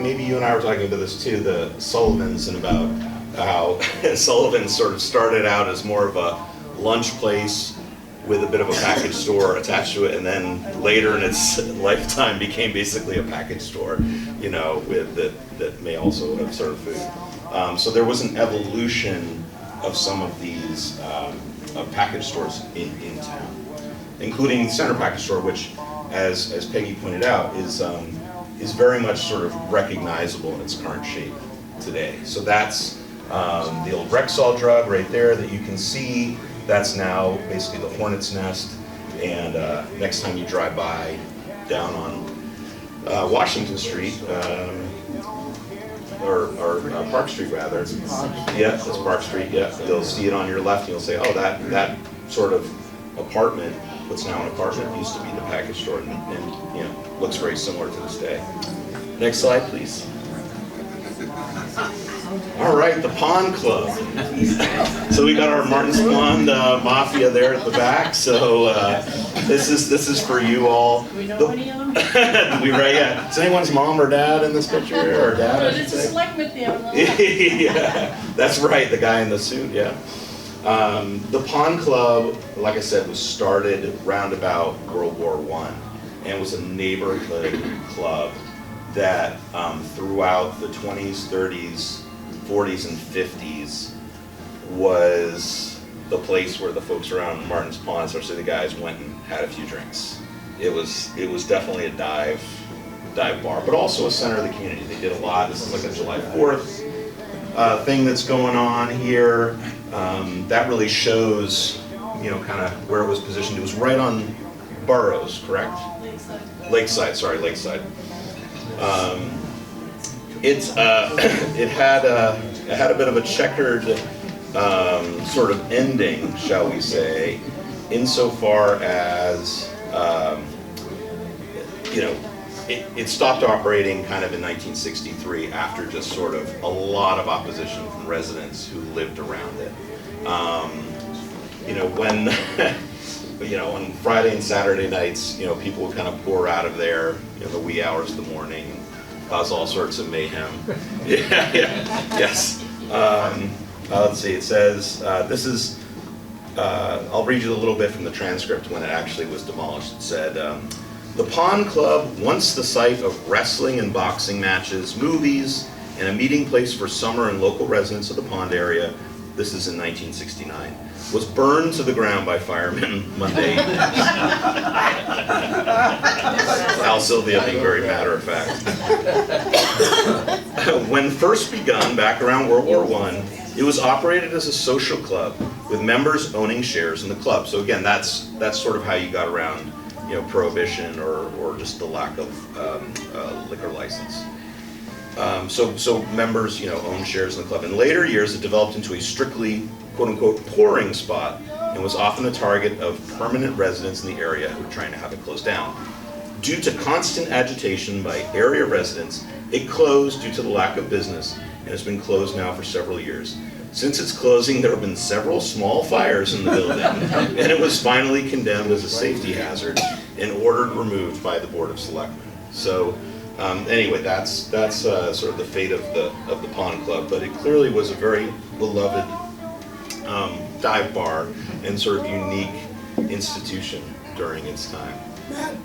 maybe you and I were talking about this too, the Sullivans, and about how Sullivan's sort of started out as more of a lunch place with a bit of a package store attached to it, and then later in its lifetime became basically a package store, with that may also have served food. So there was an evolution of some of these of package stores in town, including Center Package Store, which as Peggy pointed out, is very much sort of recognizable in its current shape today. So that's the old Rexall drug right there that you can see. That's now basically the Hornet's Nest. And next time you drive by down on Washington Street, or Park Street rather. Yeah, that's Park Street, yeah. You'll see it on your left and you'll say, oh, that sort of apartment, what's now an apartment, used to be the package store, and you know, looks very similar to this day. Next slide, please. All right, the Pond Club. So we got our Martin's Pond Mafia there at the back. So this is for you all. Do we know any of them? Yeah. Is anyone's mom or dad in this picture, or dad? I should It's a say? selectman there. Yeah, that's right. The guy in the suit. Yeah. The Pond Club, like I said, was started round about World War I, and was a neighborhood club that throughout the 20s, 30s, 40s, and 50s was the place where the folks around Martin's Pond, especially the guys, went and had a few drinks. It was definitely a dive bar, but also a center of the community. They did a lot. This is like a July 4th thing that's going on here. That really shows, you know, kind of where it was positioned. It was right on Burroughs, correct? Lakeside. It had a bit of a checkered sort of ending, shall we say, insofar as you know, it stopped operating kind of in 1963 after just sort of a lot of opposition from residents who lived around it. You know, when you know, on Friday and Saturday nights, you know, people would kind of pour out of there in the wee hours of the morning, and cause all sorts of mayhem. Yes. Let's see, it says, this is, I'll read you a little bit from the transcript when it actually was demolished. It said, the Pond Club, once the site of wrestling and boxing matches, movies, and a meeting place for summer and local residents of the pond area, this is in 1969, was burned to the ground by firemen Monday. Al Sylvia being very matter of fact. When first begun, back around World War I, it was operated as a social club with members owning shares in the club. So again, that's sort of how you got around, you know, prohibition or just the lack of liquor license. So members, you know, own shares in the club. In later years, it developed into a strictly, quote-unquote, pouring spot and was often a target of permanent residents in the area who were trying to have it closed down. Due to constant agitation by area residents, it closed due to the lack of business and has been closed now for several years. Since its closing, there have been several small fires in the building, and it was finally condemned as a safety hazard and ordered removed by the Board of Selectmen. So anyway, that's sort of the fate of the Pond Club, but it clearly was a very beloved dive bar and sort of unique institution during its time. Matt,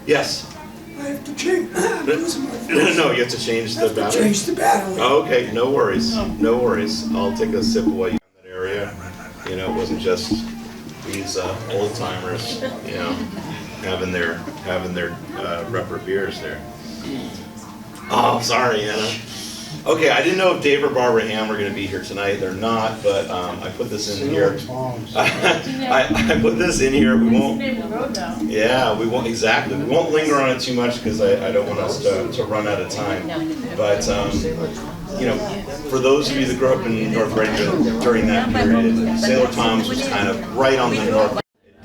Yes? I have to change. No, you have to change the battery? Change the battery. Oh, okay, no worries, no worries. I'll take a sip while you're in that area. You know, it wasn't just these old timers, you know, having their rubber beers there. Oh, sorry, Anna. Okay, I didn't know if Dave or Barbara Ham were going to be here tonight. They're not, but I put this in here. I put this in here. We won't. Name of the road now. Yeah, we won't exactly. We won't linger on it too much because I don't want us to run out of time. But you know, for those of you that grew up in North Reading during that period, Sailor Tom's was kind of right on the north,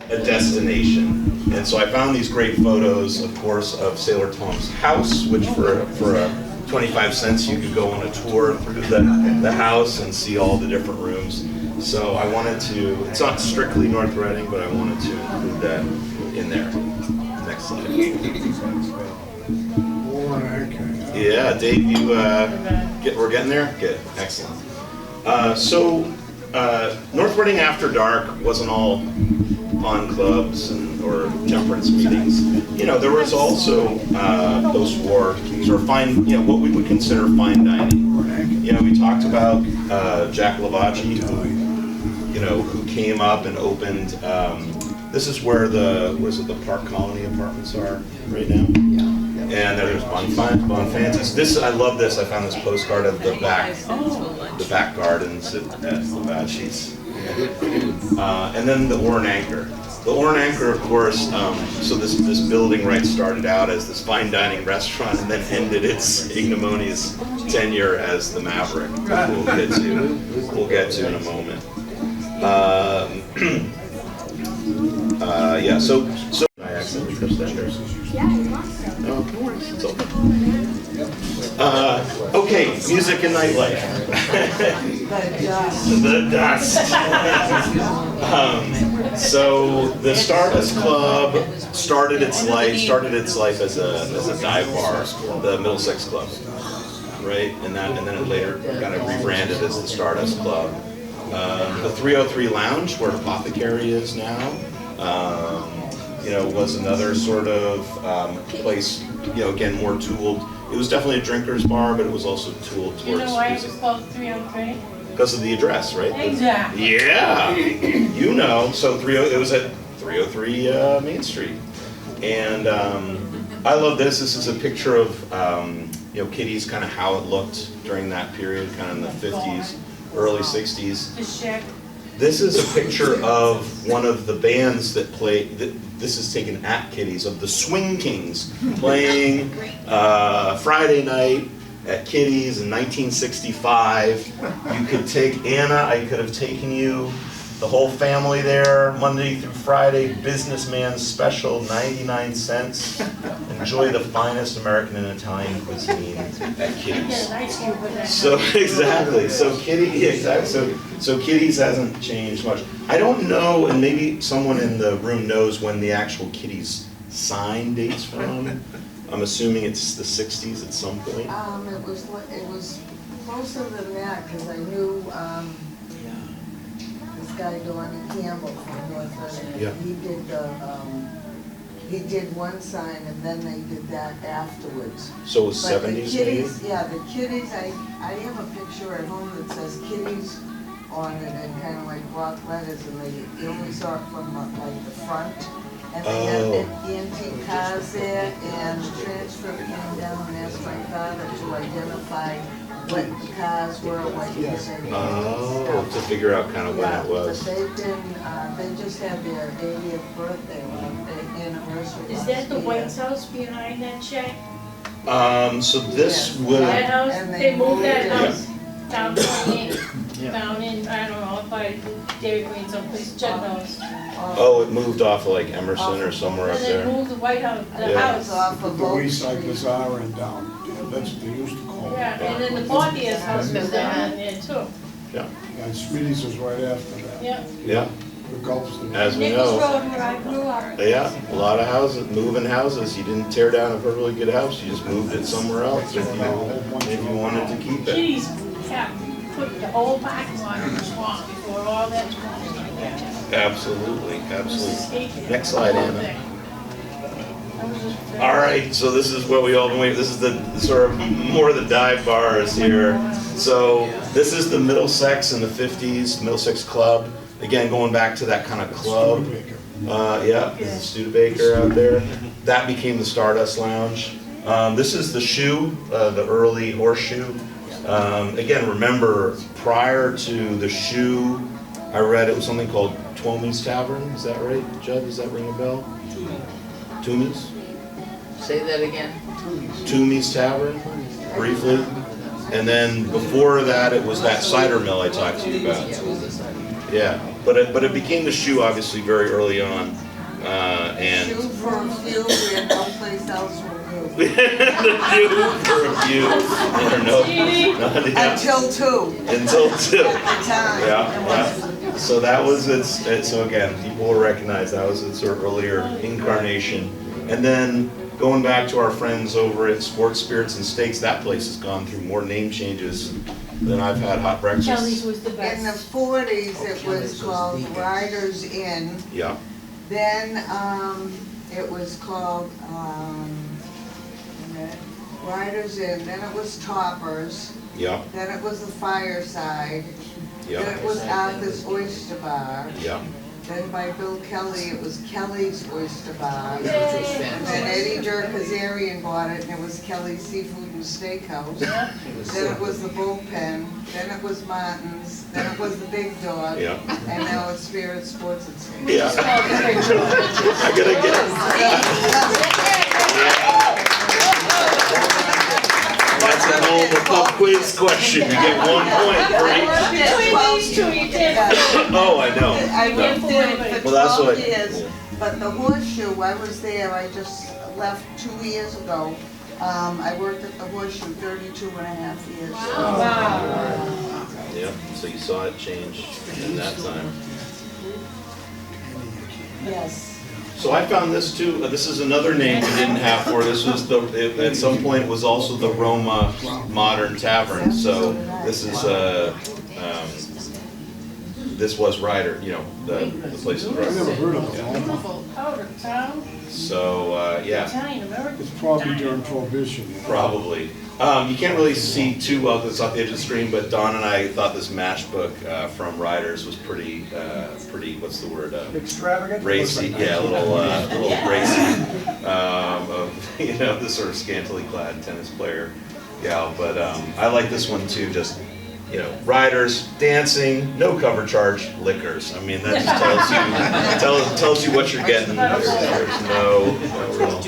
a destination. And so I found these great photos, of course, of Sailor Tom's house, which for 25 cents you could go on a tour through the house and see all the different rooms. So I wanted to, it's not strictly North Reading, but I wanted to include that in there. Next slide. Yeah, Dave, we're getting there? Good, excellent. So North Reading After Dark wasn't all pond clubs or temperance meetings. You know, there was also post-war sort of fine, you know, what we would consider fine dining. You know, we talked about Jack Lavaggi, who came up and opened This is where the Park Colony apartments are right now. And there's Bonfantis. This, I love this. I found this postcard of the back gardens at the Badsheets. And then the Oar and Anchor. The Oar and Anchor, of course, so this building, right, started out as this fine dining restaurant and then ended its ignominious tenure as the Maverick, which we'll get to in a moment. Yeah, so I accidentally touched that there. No, no worries, it's okay. Okay, music and nightlife. The dust. So the Stardust Club started its life as a dive bar, the Middlesex Club, right? And then it later got rebranded as the Stardust Club. The 303 Lounge, where Apothecary is now, was another sort of place, again, more tooled. It was definitely a drinker's bar, but it was also tooled towards You know why music. it's called 303? Because of the address, right? Exactly. Yeah, so it was at 303 Main Street. And I love this. This is a picture of, Kitty's, kind of how it looked during that period, kind of in the 50s, early 60s. The shack. This is a picture of one of the bands that play, this is taken at Kitty's, of the Swing Kings playing Friday night at Kitty's in 1965. You could take Anna, I could have taken you, the whole family there, Monday through Friday, businessman special, 99 cents. Enjoy the finest American and Italian cuisine at Kitty's. Get an ice cube with that. So exactly. So Kitty's hasn't changed much. I don't know, and maybe someone in the room knows when the actual Kitty's sign dates from. I'm assuming it's the 60s at some point. It was closer than that because I knew this guy Donnie Campbell from North Reading. Yeah. He did one sign and then they did that afterwards. So it was But 70s the maybe? Kitties, yeah, the Kitties, I have a picture at home that says Kitties on it and kind of like block letters, and you only saw it from like the front. And they had antique cars there, and the transfer came down and asked my father to identify what the cars were, what year they were. Oh, to figure out kind of when it was. But they've been, they just had their 80th birthday, anniversary. Is that the White House behind that shack? So this would, That house, And they moved that Yeah. house down in, I don't know, by Dairy Queen someplace, Chuck knows. it moved off of like Emerson or somewhere up And they there. moved the White House, the Yeah. house. Off of The Oak Wayside Street. Bazaar and down, that's what they used to call it. Yeah, and then the Portier's house was down in there too. And Smitty's was right after that. Yeah. Yeah, The Gulf's the as we Nichols know. Road where I grew up. Yeah, a lot of houses, moving houses. You didn't tear down a perfectly good house, you just moved it somewhere else if you wanted to keep it. Kitty's, put the whole parking lot in the swamp before all that swamp was like that. Absolutely, absolutely. Escaped Next the slide, whole Anna. thing. That was just- All right, so this is what we all been waiting. This is the sort of more of the dive bars here. So this is the Middlesex in the 50s, Middlesex Club. Again, going back to that kind of club. Yeah, this is Studebaker out there. That became the Stardust Lounge. This is the Shoe, the early Horseshoe. Again, remember, prior to the Shoe, I read it was something called Twomey's Tavern. Is that right, Judd? Does that ring a bell? Toomey's? Say that again. Toomey's Tavern, briefly. And then before that, it was that cider mill I talked to you about. Yeah, it was this side. Yeah, but it became the Shoe obviously very early on. And Shoe for a few, we had no place else to move. the Shoe for a few. I don't know. Until 2, Until 2. at the time. Yeah. So that was so again, people will recognize that was its sort of earlier incarnation. And then going back to our friends over at Sports Spirits and Steaks, that place has gone through more name changes than I've had hot Kelly's breakfast. was the In the best. 40s, it was called Riders Inn. Yeah, Then it was called Riders Inn. Then it was Toppers. yeah, Then it was the Fireside. Then yeah, it was Arthur's Oyster Bar. yeah. Then by Bill Kelly, it was Kelly's Oyster Bar. Which was And then Eddie fantastic. Dirk-Kazarian bought it, and it was Kelly's Seafood and Steakhouse. It was Then so it was the Bullpen, then it was Martin's, then it was the Big Dog. Yeah. And now it's Spirit Sports and Steak. Yeah. I gotta That's a hell of a pub quiz question. You get 1 point for each. Oh, I know. I worked there for Well, that's 12 what- years, but the Horseshoe, I was there, I just left 2 years ago. I worked at the Horseshoe 32 and a half years. Yep, so you saw it change in that time. Yes. So I found this too. This is another name we didn't have for. This was at some point was also the Roma Modern Tavern. So this is this was Ryder, you know, the place is I never Ryder. heard of it. Beautiful out of town, So yeah, Italian American. It's probably during Prohibition. probably. You can't really see too well because it's off the edge of the screen, but Don and I thought this mash book from Ryder's was pretty, what's the word? Extravagant? Racy, yeah, a little racy, of, you know, this sort of scantily clad tennis player gal. But I like this one too. Just, you know, riders, dancing, no cover charge, liquors. I mean, that just tells you what you're getting. There's no real.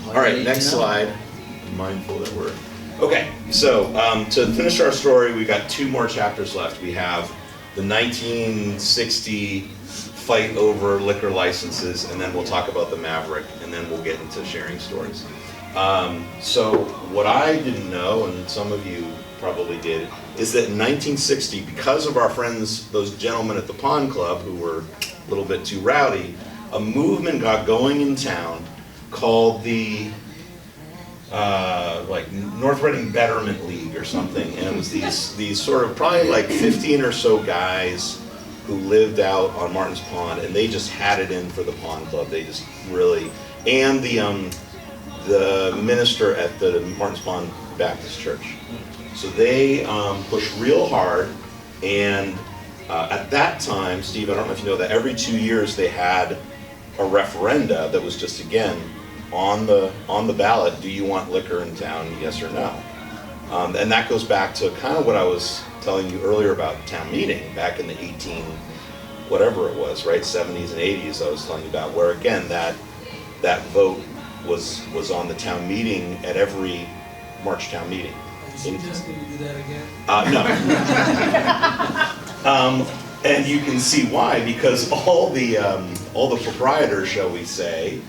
All right, next slide. I'm mindful that we're okay. So to finish our story, we got 2 more chapters left. We have the 1960 fight over liquor licenses, and then we'll talk about the Maverick, and then we'll get into sharing stories. So what I didn't know, and some of you probably did, is that in 1960, because of our friends, those gentlemen at the Pond Club who were a little bit too rowdy, a movement got going in town called the like North Reading Betterment League or something, and it was these sort of probably like 15 or so guys who lived out on Martin's Pond, and they just had it in for the Pond Club. They just really, and the minister at the Martin's Pond Baptist Church. So they pushed real hard, and at that time, Steve, I don't know if you know that every 2 years they had a referenda that was just, again, on the ballot, do you want liquor in town, yes or no? And that goes back to kind of what I was telling you earlier about town meeting back in the whatever it was, right, 70s and 80s I was telling you about, where again that vote was on the town meeting at every March town meeting. Are you suggesting you do that again? No. And you can see why, because all the proprietors, shall we say,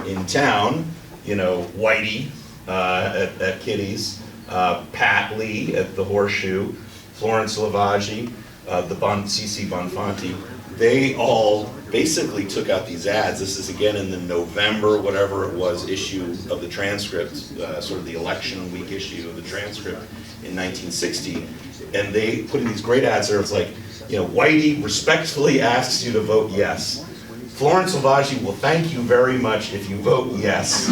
in town, you know, Whitey at Kitty's, Pat Lee at the Horseshoe, Florence Lavaggi, the C.C. Bonfanti, they all basically took out these ads. This is again in the November, whatever it was, issue of the transcript, sort of the election week issue of the transcript in 1960. And they put in these great ads there. It's like, you know, Whitey respectfully asks you to vote yes. Florence Lavaggi will thank you very much if you vote yes.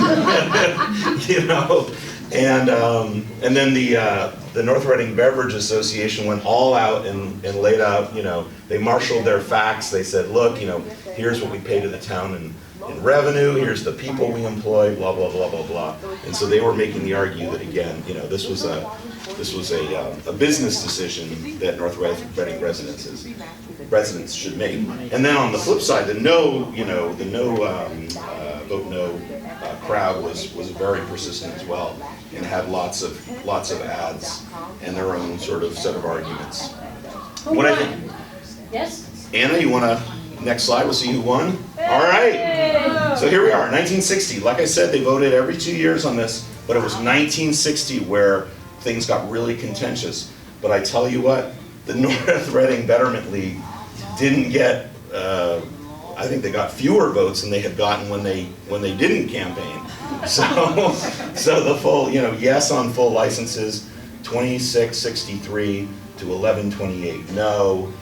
You know, and then the North Reading Beverage Association went all out and laid out, you know, they marshaled their facts. They said, look, you know, here's what we pay to the town in revenue, here's the people we employ, blah, blah, blah, blah, blah. And so they were making the argument that, again, you know, this was a business decision that North Reading residents should make. And then on the flip side, the no vote no crowd was very persistent as well, and had lots of ads and their own sort of set of arguments. Who What I won? think, Yes? Anna, you want to, next slide, we'll see who won. All right. So here we are, 1960. Like I said, they voted every 2 years on this, but it was 1960 where things got really contentious. But I tell you what, the North Reading Betterment League didn't get, I think they got fewer votes than they had gotten when they didn't campaign. So the full, you know, yes on full licenses, 2663 to 1128 no.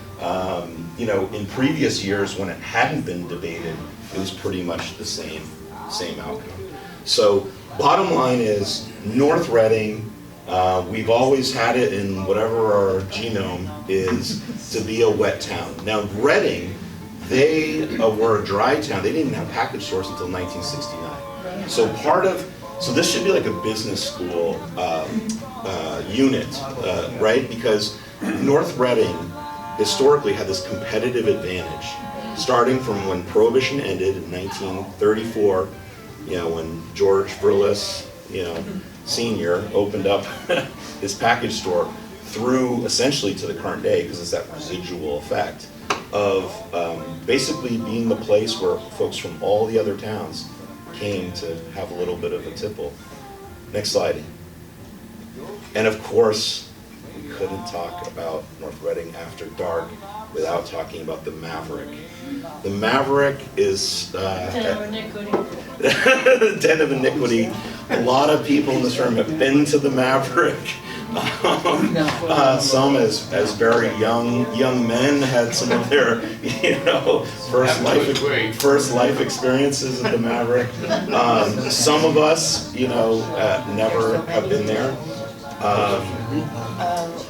You know, in previous years when it hadn't been debated, it was pretty much the same outcome. So bottom line is, North Reading, we've always had it in whatever our genome is to be a wet town. Now Reading, they were a dry town. They didn't even have package stores until 1969. So this should be like a business school unit, right? Because North Reading historically had this competitive advantage, starting from when Prohibition ended in 1934, when George Verlis, Senior opened up his package store, through essentially to the current day, because it's that residual effect of basically being the place where folks from all the other towns came to have a little bit of a tipple. Next slide. And of course, we couldn't talk about North Reading after dark without talking about the Maverick. The Maverick is Den of iniquity. Den of iniquity. A lot of people in this room have been to the Maverick. Some as very young men had some of their first life experiences at the Maverick. Some of us never have been there.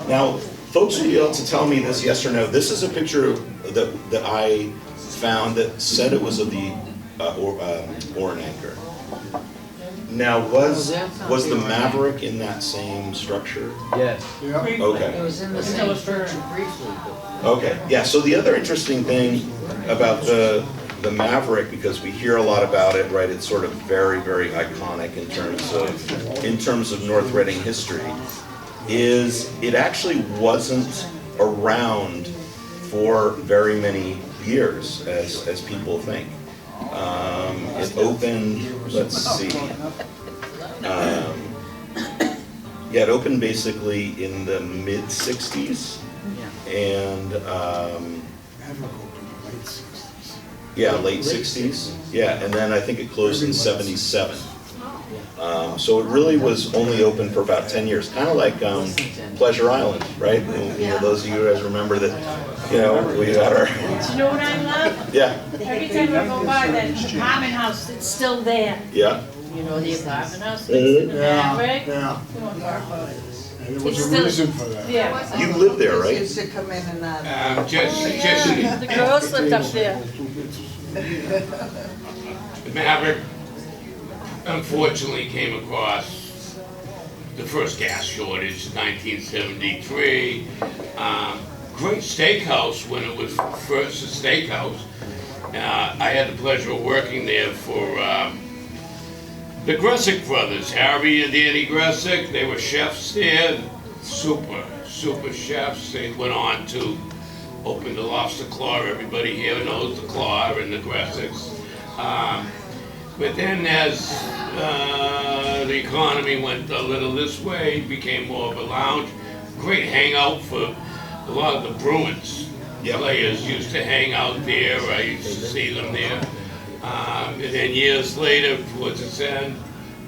Now folks will be able to tell me this yes or no. This is a picture that I found that said it was of the Oran Anchor. Now, was the Maverick in that same structure? Yes. Yeah. Okay. It was in the same structure briefly, but Okay. Yeah. So the other interesting thing about the Maverick, because we hear a lot about it, right? It's sort of very, very iconic in terms of North Reading history. Is it actually wasn't around for very many years, as people think. It opened, let's see. It opened basically in the mid-60s. And, late 60s. Yeah, and then I think it closed in 77. So it really was only open for about 10 years, kind of like Pleasure Island, right? And, those of you guys remember that, we got our... Do you know what I love? Yeah. Every time I go by that apartment house, it's still there. Yeah. You know the apartment house next to the Maverick? Yeah. We won't talk about it. And there was It's a still- reason for that. Yeah. You live there, right? Used to come in and out. The girls lived up there. The Maverick unfortunately came across the first gas shortage in 1973. Great steakhouse when it was first a steakhouse. I had the pleasure of working there for the Gressick brothers, Harry and Danny Gressick. They were chefs there, super chefs. They went on to open the Lobster Claw. Everybody here knows the Claw and the Gressicks. But then as the economy went a little this way, it became more of a lounge. Great hangout for a lot of the Bruins. Yep. Players used to hang out there. I used to see them there. And then years later, towards its end,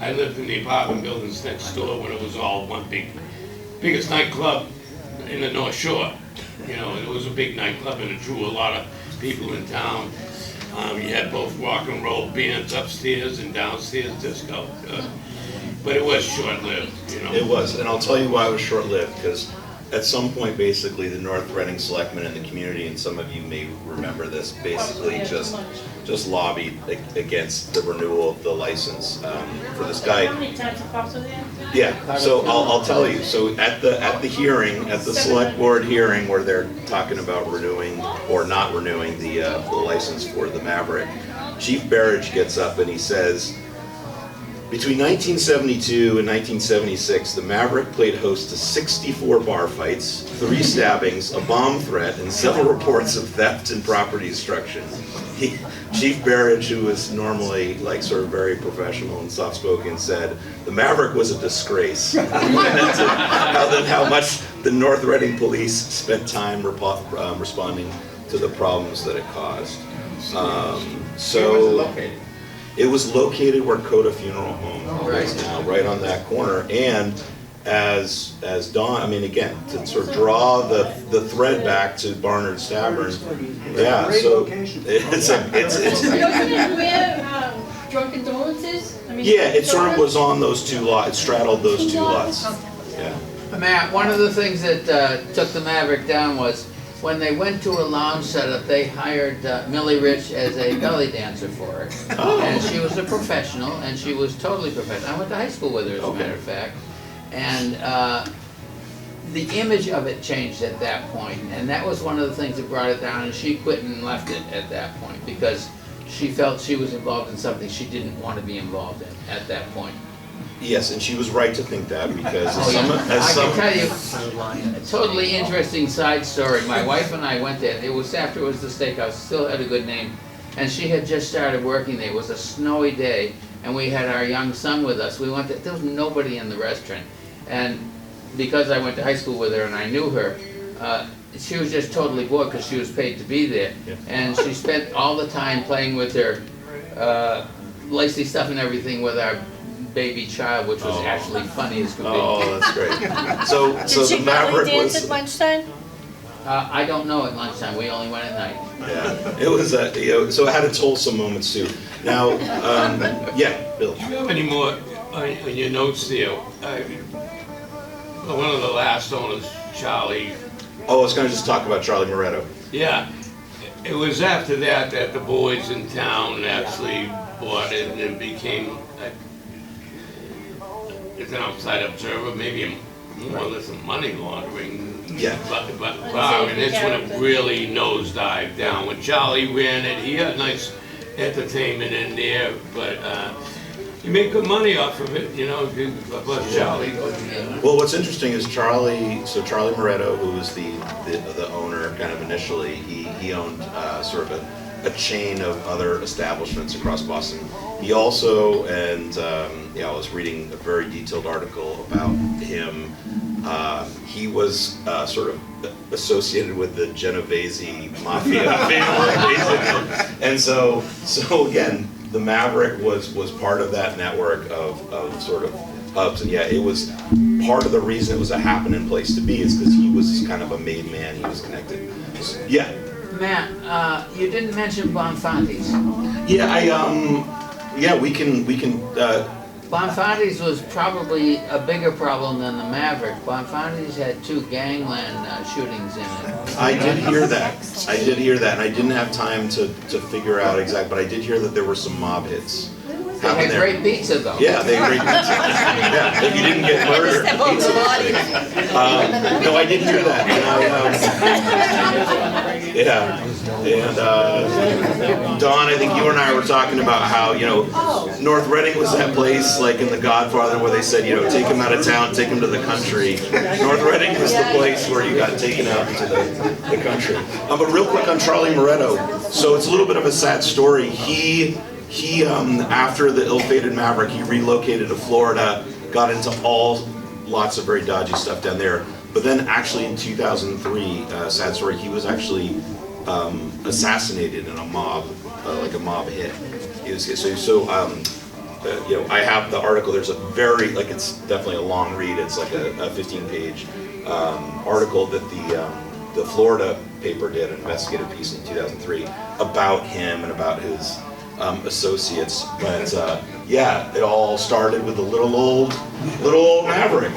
I lived in the apartment buildings next door when it was all one biggest nightclub in the North Shore. It was a big nightclub and it drew a lot of people in town. You had both rock and roll bands upstairs and downstairs disco. But it was short-lived, It was, and I'll tell you why it was short-lived, because at some point, basically, the North Reading Selectmen and the community, and some of you may remember this, basically just lobbied against the renewal of the license for this guy. How many times have Pops over there? Yeah, so I'll tell you. So at the hearing, at the select board hearing, where they're talking about renewing or not renewing the license for the Maverick, Chief Barrage gets up and he says, between 1972 and 1976, the Maverick played host to 64 bar fights, 3 stabbings, a bomb threat, and several reports of theft and property destruction. Chief Barrage, who was normally sort of very professional and soft-spoken, said the Maverick was a disgrace. How much the North Reading police spent time responding to the problems that it caused. Where was it located? It was located where Coda Funeral Home is now, right on that corner. And as Dawn, again, to sort of draw the thread back to Barnard's Tavern, yeah. So it's Wasn't it where Drunken Donuts is? yeah, it sort of was on those two lots. It straddled those two lots. Yeah. Matt, one of the things that took the Maverick down was when they went to a lounge setup, they hired Millie Rich as a belly dancer for it. And she was a professional, and she was totally professional. I went to high school with her, as a matter of fact. And the image of it changed at that point, and that was one of the things that brought it down, and she quit and left it at that point because she felt she was involved in something she didn't want to be involved in at that point. Yes, and she was right to think that because I can tell you a totally interesting side story. My wife and I went there. It was after it was the steakhouse, still had a good name, and she had just started working there. It was a snowy day, and we had our young son with us. We went there. There was nobody in the restaurant, and because I went to high school with her and I knew her, she was just totally bored because she was paid to be there. Yeah. And she spent all the time playing with her lacy stuff and everything with our baby child, which was actually funny as could be. Oh, that's great. So Did she the belly Maverick dance was. at lunchtime? I don't know at lunchtime. We only went at night. Yeah, it was so it had its wholesome moments too. Now, yeah, Bill. Do you have any more on your notes there? One of the last owners, Charlie. Oh, I was going to just talk about Charlie Moretto. Yeah, it was after that that the boys in town actually bought it and it became an outside observer, maybe more or less a money laundering. Yeah. But and it's when it really nosedived down. When Charlie ran it, he had nice entertainment in there, but you make good money off of it, you know, about Charlie. Well, what's interesting is Charlie Moretto, who was the owner kind of initially, he owned sort of a chain of other establishments across Boston. He also, and I was reading a very detailed article about him. He was sort of associated with the Genovese mafia family, basically. And so again, the Maverick was part of that network of sort of hubs, and yeah, it was part of the reason it was a happening place to be is because he was kind of a made man. He was connected. Yeah. Matt, you didn't mention Bonfanti's. Yeah, we can. Bonfanti's was probably a bigger problem than the Maverick. Bonfanti's had 2 gangland shootings in it. I did hear that, and I didn't have time to figure out exactly, but I did hear that there were some mob hits. They had great pizza, though. Yeah, they had great pizza. Yeah, if you didn't get murdered, pizza was great. No, I did hear that. And Dawn, I think you and I were talking about how, North Reading was that place, like in The Godfather, where they said, take him out of town, take him to the country. North Reading was the place where you got taken out into the country. But real quick on Charlie Moretto, so it's a little bit of a sad story. He after the ill-fated Maverick, he relocated to Florida, got into lots of very dodgy stuff down there. But then actually in 2003, sad story, he was actually assassinated in a mob, like a mob hit. I have the article. There's a very, it's definitely a long read. It's like a 15-page article that the Florida paper did, an investigative piece in 2003 about him and about his associates. But it all started with a little old Maverick.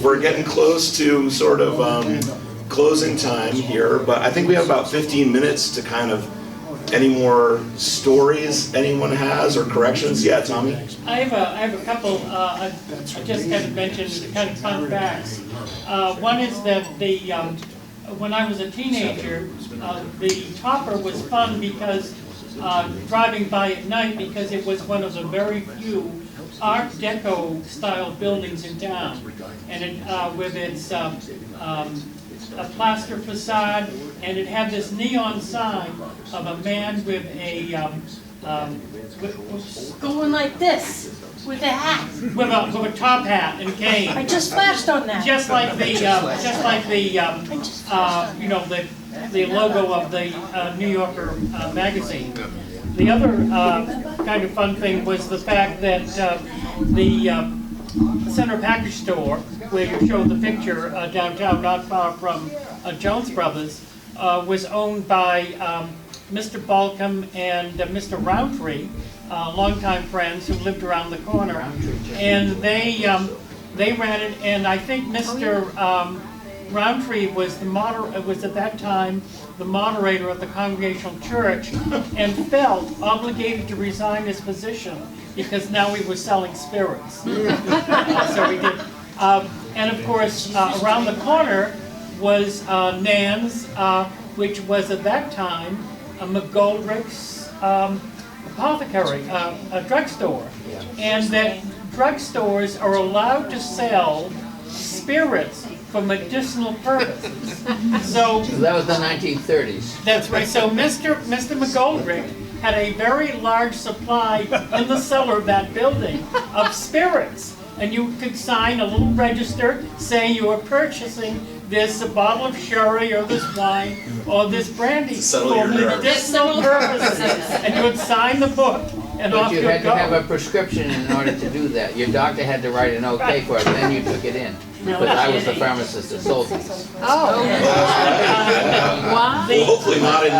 We're getting close to sort of closing time here, but I think we have about 15 minutes to kind of any more stories anyone has or corrections. Yeah, Tommy? I have a couple, I just kind of mentioned kind of fun facts. One is that when I was a teenager, the Topper was fun because driving by at night, because it was one of the very few Art Deco style buildings in town, and it with its a plaster facade, and it had this neon sign of a man with a Going like this, with a hat. with a top hat and cane. I just flashed on that. Just like the the logo of the New Yorker magazine. The other kind of fun thing was the fact that the Center Package Store, where you showed the picture downtown, not far from Jones Brothers, was owned by Mr. Balcom and Mr. Roundtree, longtime friends who lived around the corner. And they ran it, and I think Mr. Roundtree was was at that time the moderator of the Congregational Church, and felt obligated to resign his position because now he was selling spirits. So he did. And of course, around the corner was Nan's, which was at that time a McGoldrick's apothecary, a drugstore. And that drugstores are allowed to sell spirits for medicinal purposes. So that was the 1930s. That's right. So Mr. McGoldrick had a very large supply in the cellar of that building of spirits. And you could sign a little register saying you were purchasing this bottle of sherry or this wine or this brandy for medicinal purposes. And you would sign the book and But off you you'd had to go. have a prescription in order to do that. Your doctor had to write an okay for it, then you took it in. Because I was the pharmacist that sold these. Well, hopefully not in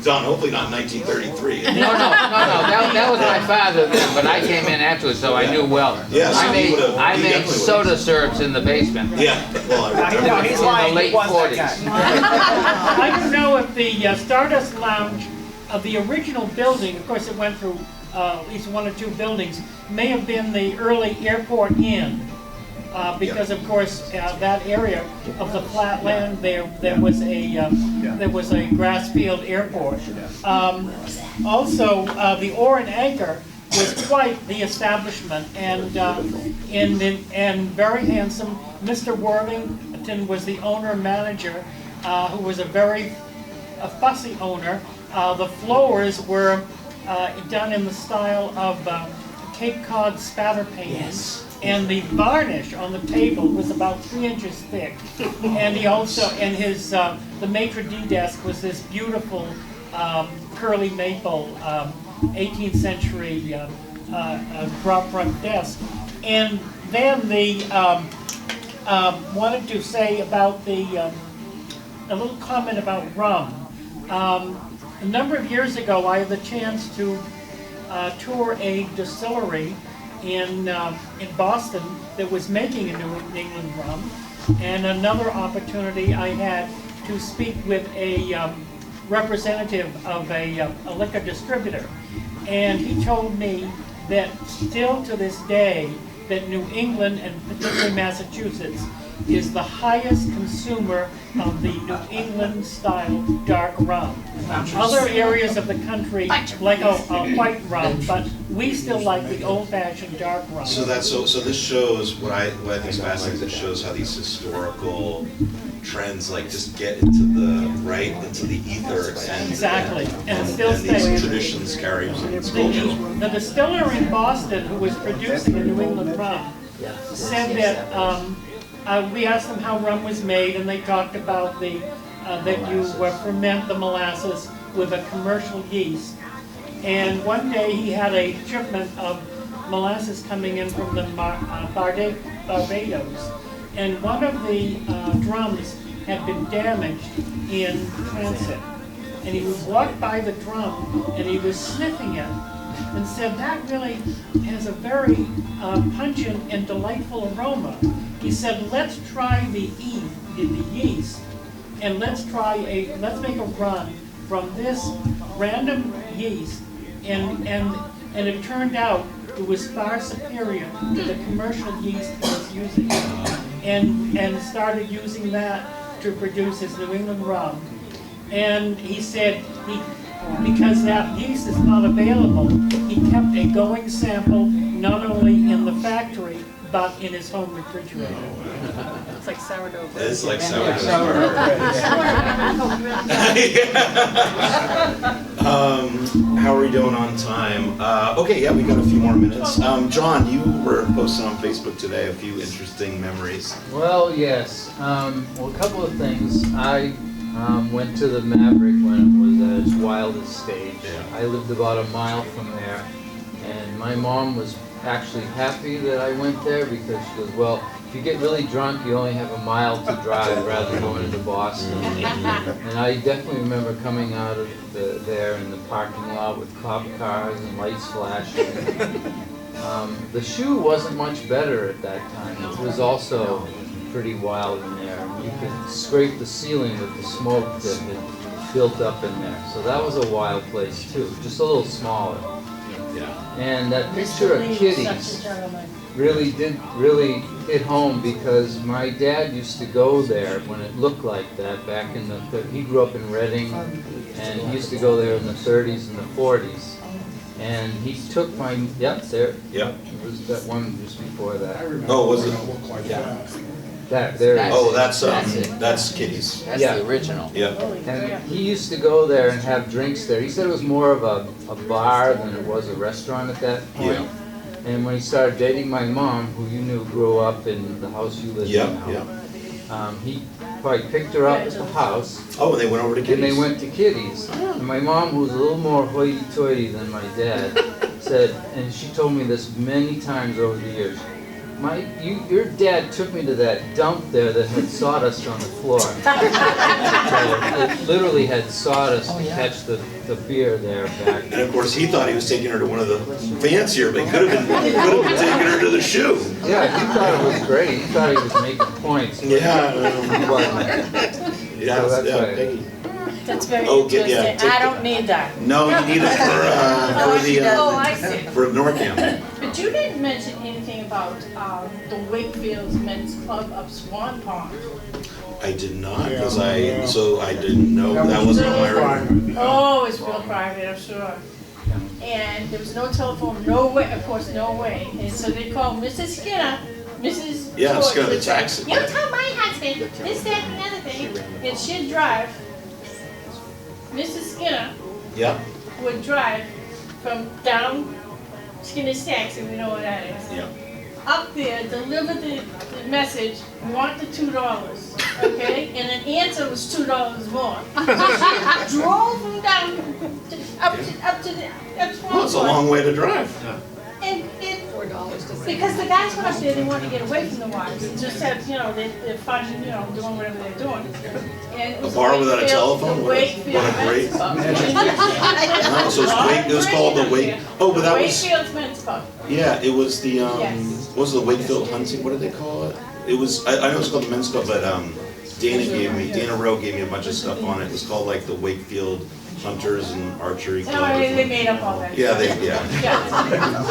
Don, hopefully not in 1933. No, that was my father then, but I came in afterwards, so I knew well. Yeah, so I he would've- he made definitely soda syrups in the basement. Yeah, well, I remember. In the late 40s. I don't know if the Stardust Lounge of the original building, of course it went through at least one or two buildings, may have been the early Airport Inn. Because of course that area of the flat land there was a grass field airport. Also, the Oar and Anchor was quite the establishment, and very handsome. Mr. Worthington was the owner manager, who was a very fussy owner. The floors were done in the style of Cape Cod spatter painting. Yes. And the varnish on the table was about 3 inches thick. And he also, and his, the maitre d' desk was this beautiful curly maple 18th century drop front desk. And then the, wanted to say about the, a little comment about rum. A number of years ago, I had the chance to tour a distillery in Boston that was making a New England rum, and another opportunity I had to speak with a representative of a liquor distributor, and he told me that still to this day that New England, and particularly Massachusetts, is the highest consumer of the New England style dark rum. Other areas of the country like a white rum, but we still like the old-fashioned dark rum. So this shows what I think is fascinating. It shows how these historical trends like just get into the ether and exactly, and still and these traditions carry cultural. The distiller in Boston who was producing a New England rum said that we asked them how rum was made, and they talked about the that you ferment the molasses with a commercial yeast. And one day he had a shipment of molasses coming in from the Barbados, and one of the drums had been damaged in transit. And he would walk by the drum, and he was sniffing it, and said, that really has a very pungent and delightful aroma. He said, let's try the yeast, and let's make a run from this random yeast, and it turned out it was far superior to the commercial yeast he was using, and started using that to produce his New England rum. And he said, because that yeast is not available, he kept a going sample not only in the factory, but in his home refrigerator. It's like sourdough bread. It's like sourdough bread. How are we doing on time? Okay, yeah, we got a few more minutes. John, you were posting on Facebook today a few interesting memories. Well, yes. Well, a couple of things. I went to the Maverick when it was at its wildest stage. Yeah. I lived about a mile from there, and my mom was actually happy that I went there because she goes, well, if you get really drunk, you only have a mile to drive rather than going into Boston. And I definitely remember coming out of there in the parking lot with cop cars and lights flashing. The shoe wasn't much better at that time. It was also pretty wild in there. You could scrape the ceiling with the smoke that had built up in there. So that was a wild place too, just a little smaller. Yeah. And that picture of kitties really hit home because my dad used to go there when it looked like that back in the, he grew up in Reading, and he used to go there in the 30s and the 40s. And he took my, there. Yep. It was that one just before that. Oh, was it? There. Oh, That's that's Kitty's. That's Yeah. the original. Yeah. And he used to go there and have drinks there. He said it was more of a bar than it was a restaurant at that point. Yeah. And when he started dating my mom, who you knew grew up in the house you lived in now, he probably picked her up at the house. Oh, and they went over to Kitty's. And they went to Kitty's. And my mom, who was a little more hoity-toity than my dad, said, and she told me this many times over the years, your dad took me to that dump there that had sawdust on the floor. So it literally had sawdust to catch the beer there back. And of course, he thought he was taking her to one of the fancier, but he could have been taking her to the shoe. Yeah, he thought it was great. He thought he was making points. Yeah. So that's right. Peggy. That's very Oh, yeah, interesting. I don't need that. No, you need it Oh, I see. for NORCAM. But you didn't mention anything about the Wakefield's Men's Club of Swan Pond. I did not, because I didn't know that wasn't on my radar. Oh, it's real private, I'm sure. And there was no telephone, no way, of course, no way. And so they called Mrs. Skinner, Mrs. Yeah, George Skinner, the would say, taxi. You tell my husband this, that, and the other thing. And she'd drive. Mrs. Skinner Yeah. would drive from down Skinner's taxi, we know what that is. Yeah. Up there, deliver the message, want the $2, okay? And an answer was $2 more. So she drove them down up to the Well, it's a long way to drive. And because the guys went up there, they wanted to get away from the wives. It just had, they're fun, doing whatever they're doing. And it was A bar without a telephone? What a great. Men's Pub. No, so it was called the Wake. Oh, but that was. Wakefield's Men's Pub. Yeah, it was the Yes. what was the Wakefield hunting? What did they call it? It was. I know it's called the Men's Club, but Dana Rowe gave me a bunch of stuff on it. It was called like the Wakefield Hunters and Archery Club. No, they made up all that. Yeah. Yeah.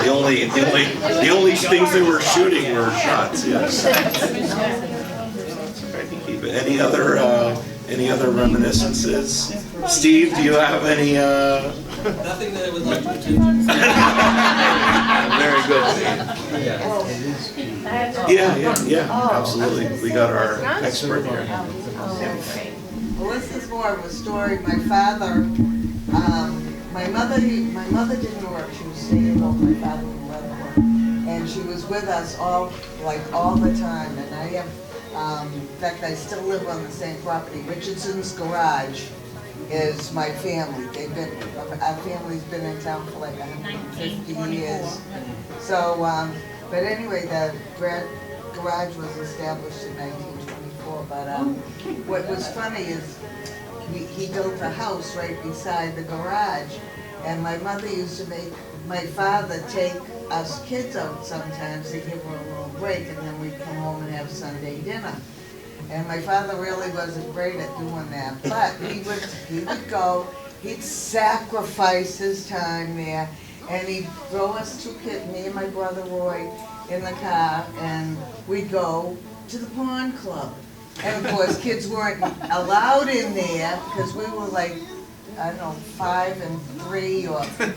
The only things they were shooting were shots. Yes. I can keep it. Any other reminiscences? Steve, do you have any? Nothing that I would like to do. Very good. Yeah. Absolutely. We got our expert here. Well, this is more of a story. My father, my mother didn't work. She was staying at home. My father would let her, and she was with us all the time. And I have, in fact, I still live on the same property. Richardson's Garage is my family. Our family's been in town for like 150 years. So, but anyway, the garage was established in 1924. But what was funny is he built a house right beside the garage, and my mother used to make my father take us kids out sometimes to give her a little break, and then we'd come home and have Sunday dinner. And my father really wasn't great at doing that, but he would go, he'd sacrifice his time there, and he'd throw us two kids, me and my brother Roy, in the car, and we'd go to the pond club. And of course, kids weren't allowed in there because we were like, I don't know, 5 and 3 or 4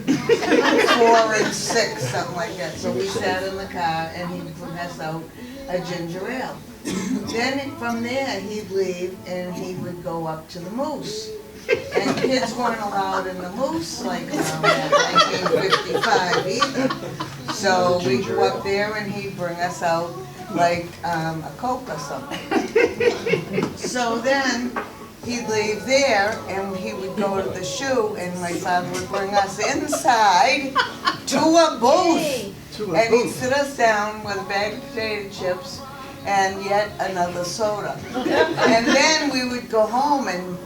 and 6, something like that. So we sat in the car and he'd bring us out a ginger ale. Then from there he'd leave and he would go up to the Moose. And kids weren't allowed in the Moose like around 1955 either. So we'd go up there and he'd bring us out like a Coke or something. So then he'd leave there and he would go to the shoe and my father would bring us inside to a booth. And he'd sit us down with a bag of potato chips and yet another soda. And then we would go home and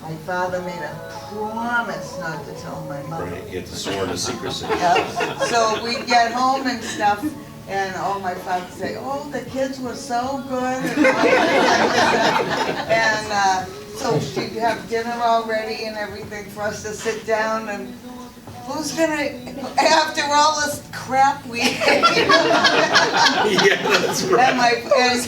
my father made a promise not to tell my mother. Right, you have to sworn to secrecy. Yeah. So we'd get home and stuff, and my father would say, "Oh, the kids were so good." And so she'd have dinner all ready and everything for us to sit down, and who's gonna, after all this crap we ate? Yeah, that's right. And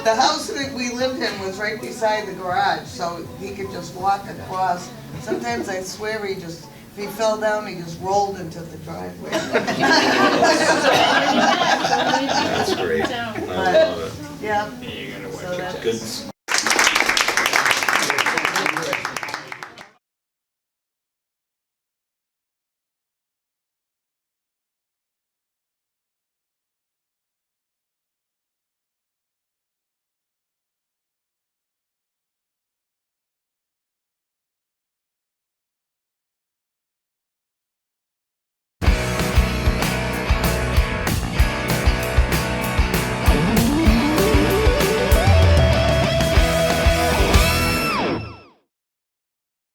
the house that we lived in was right beside the garage, so he could just walk across. Sometimes I swear if he fell down, he just rolled into the driveway. That's great. I love it. Yeah. Good,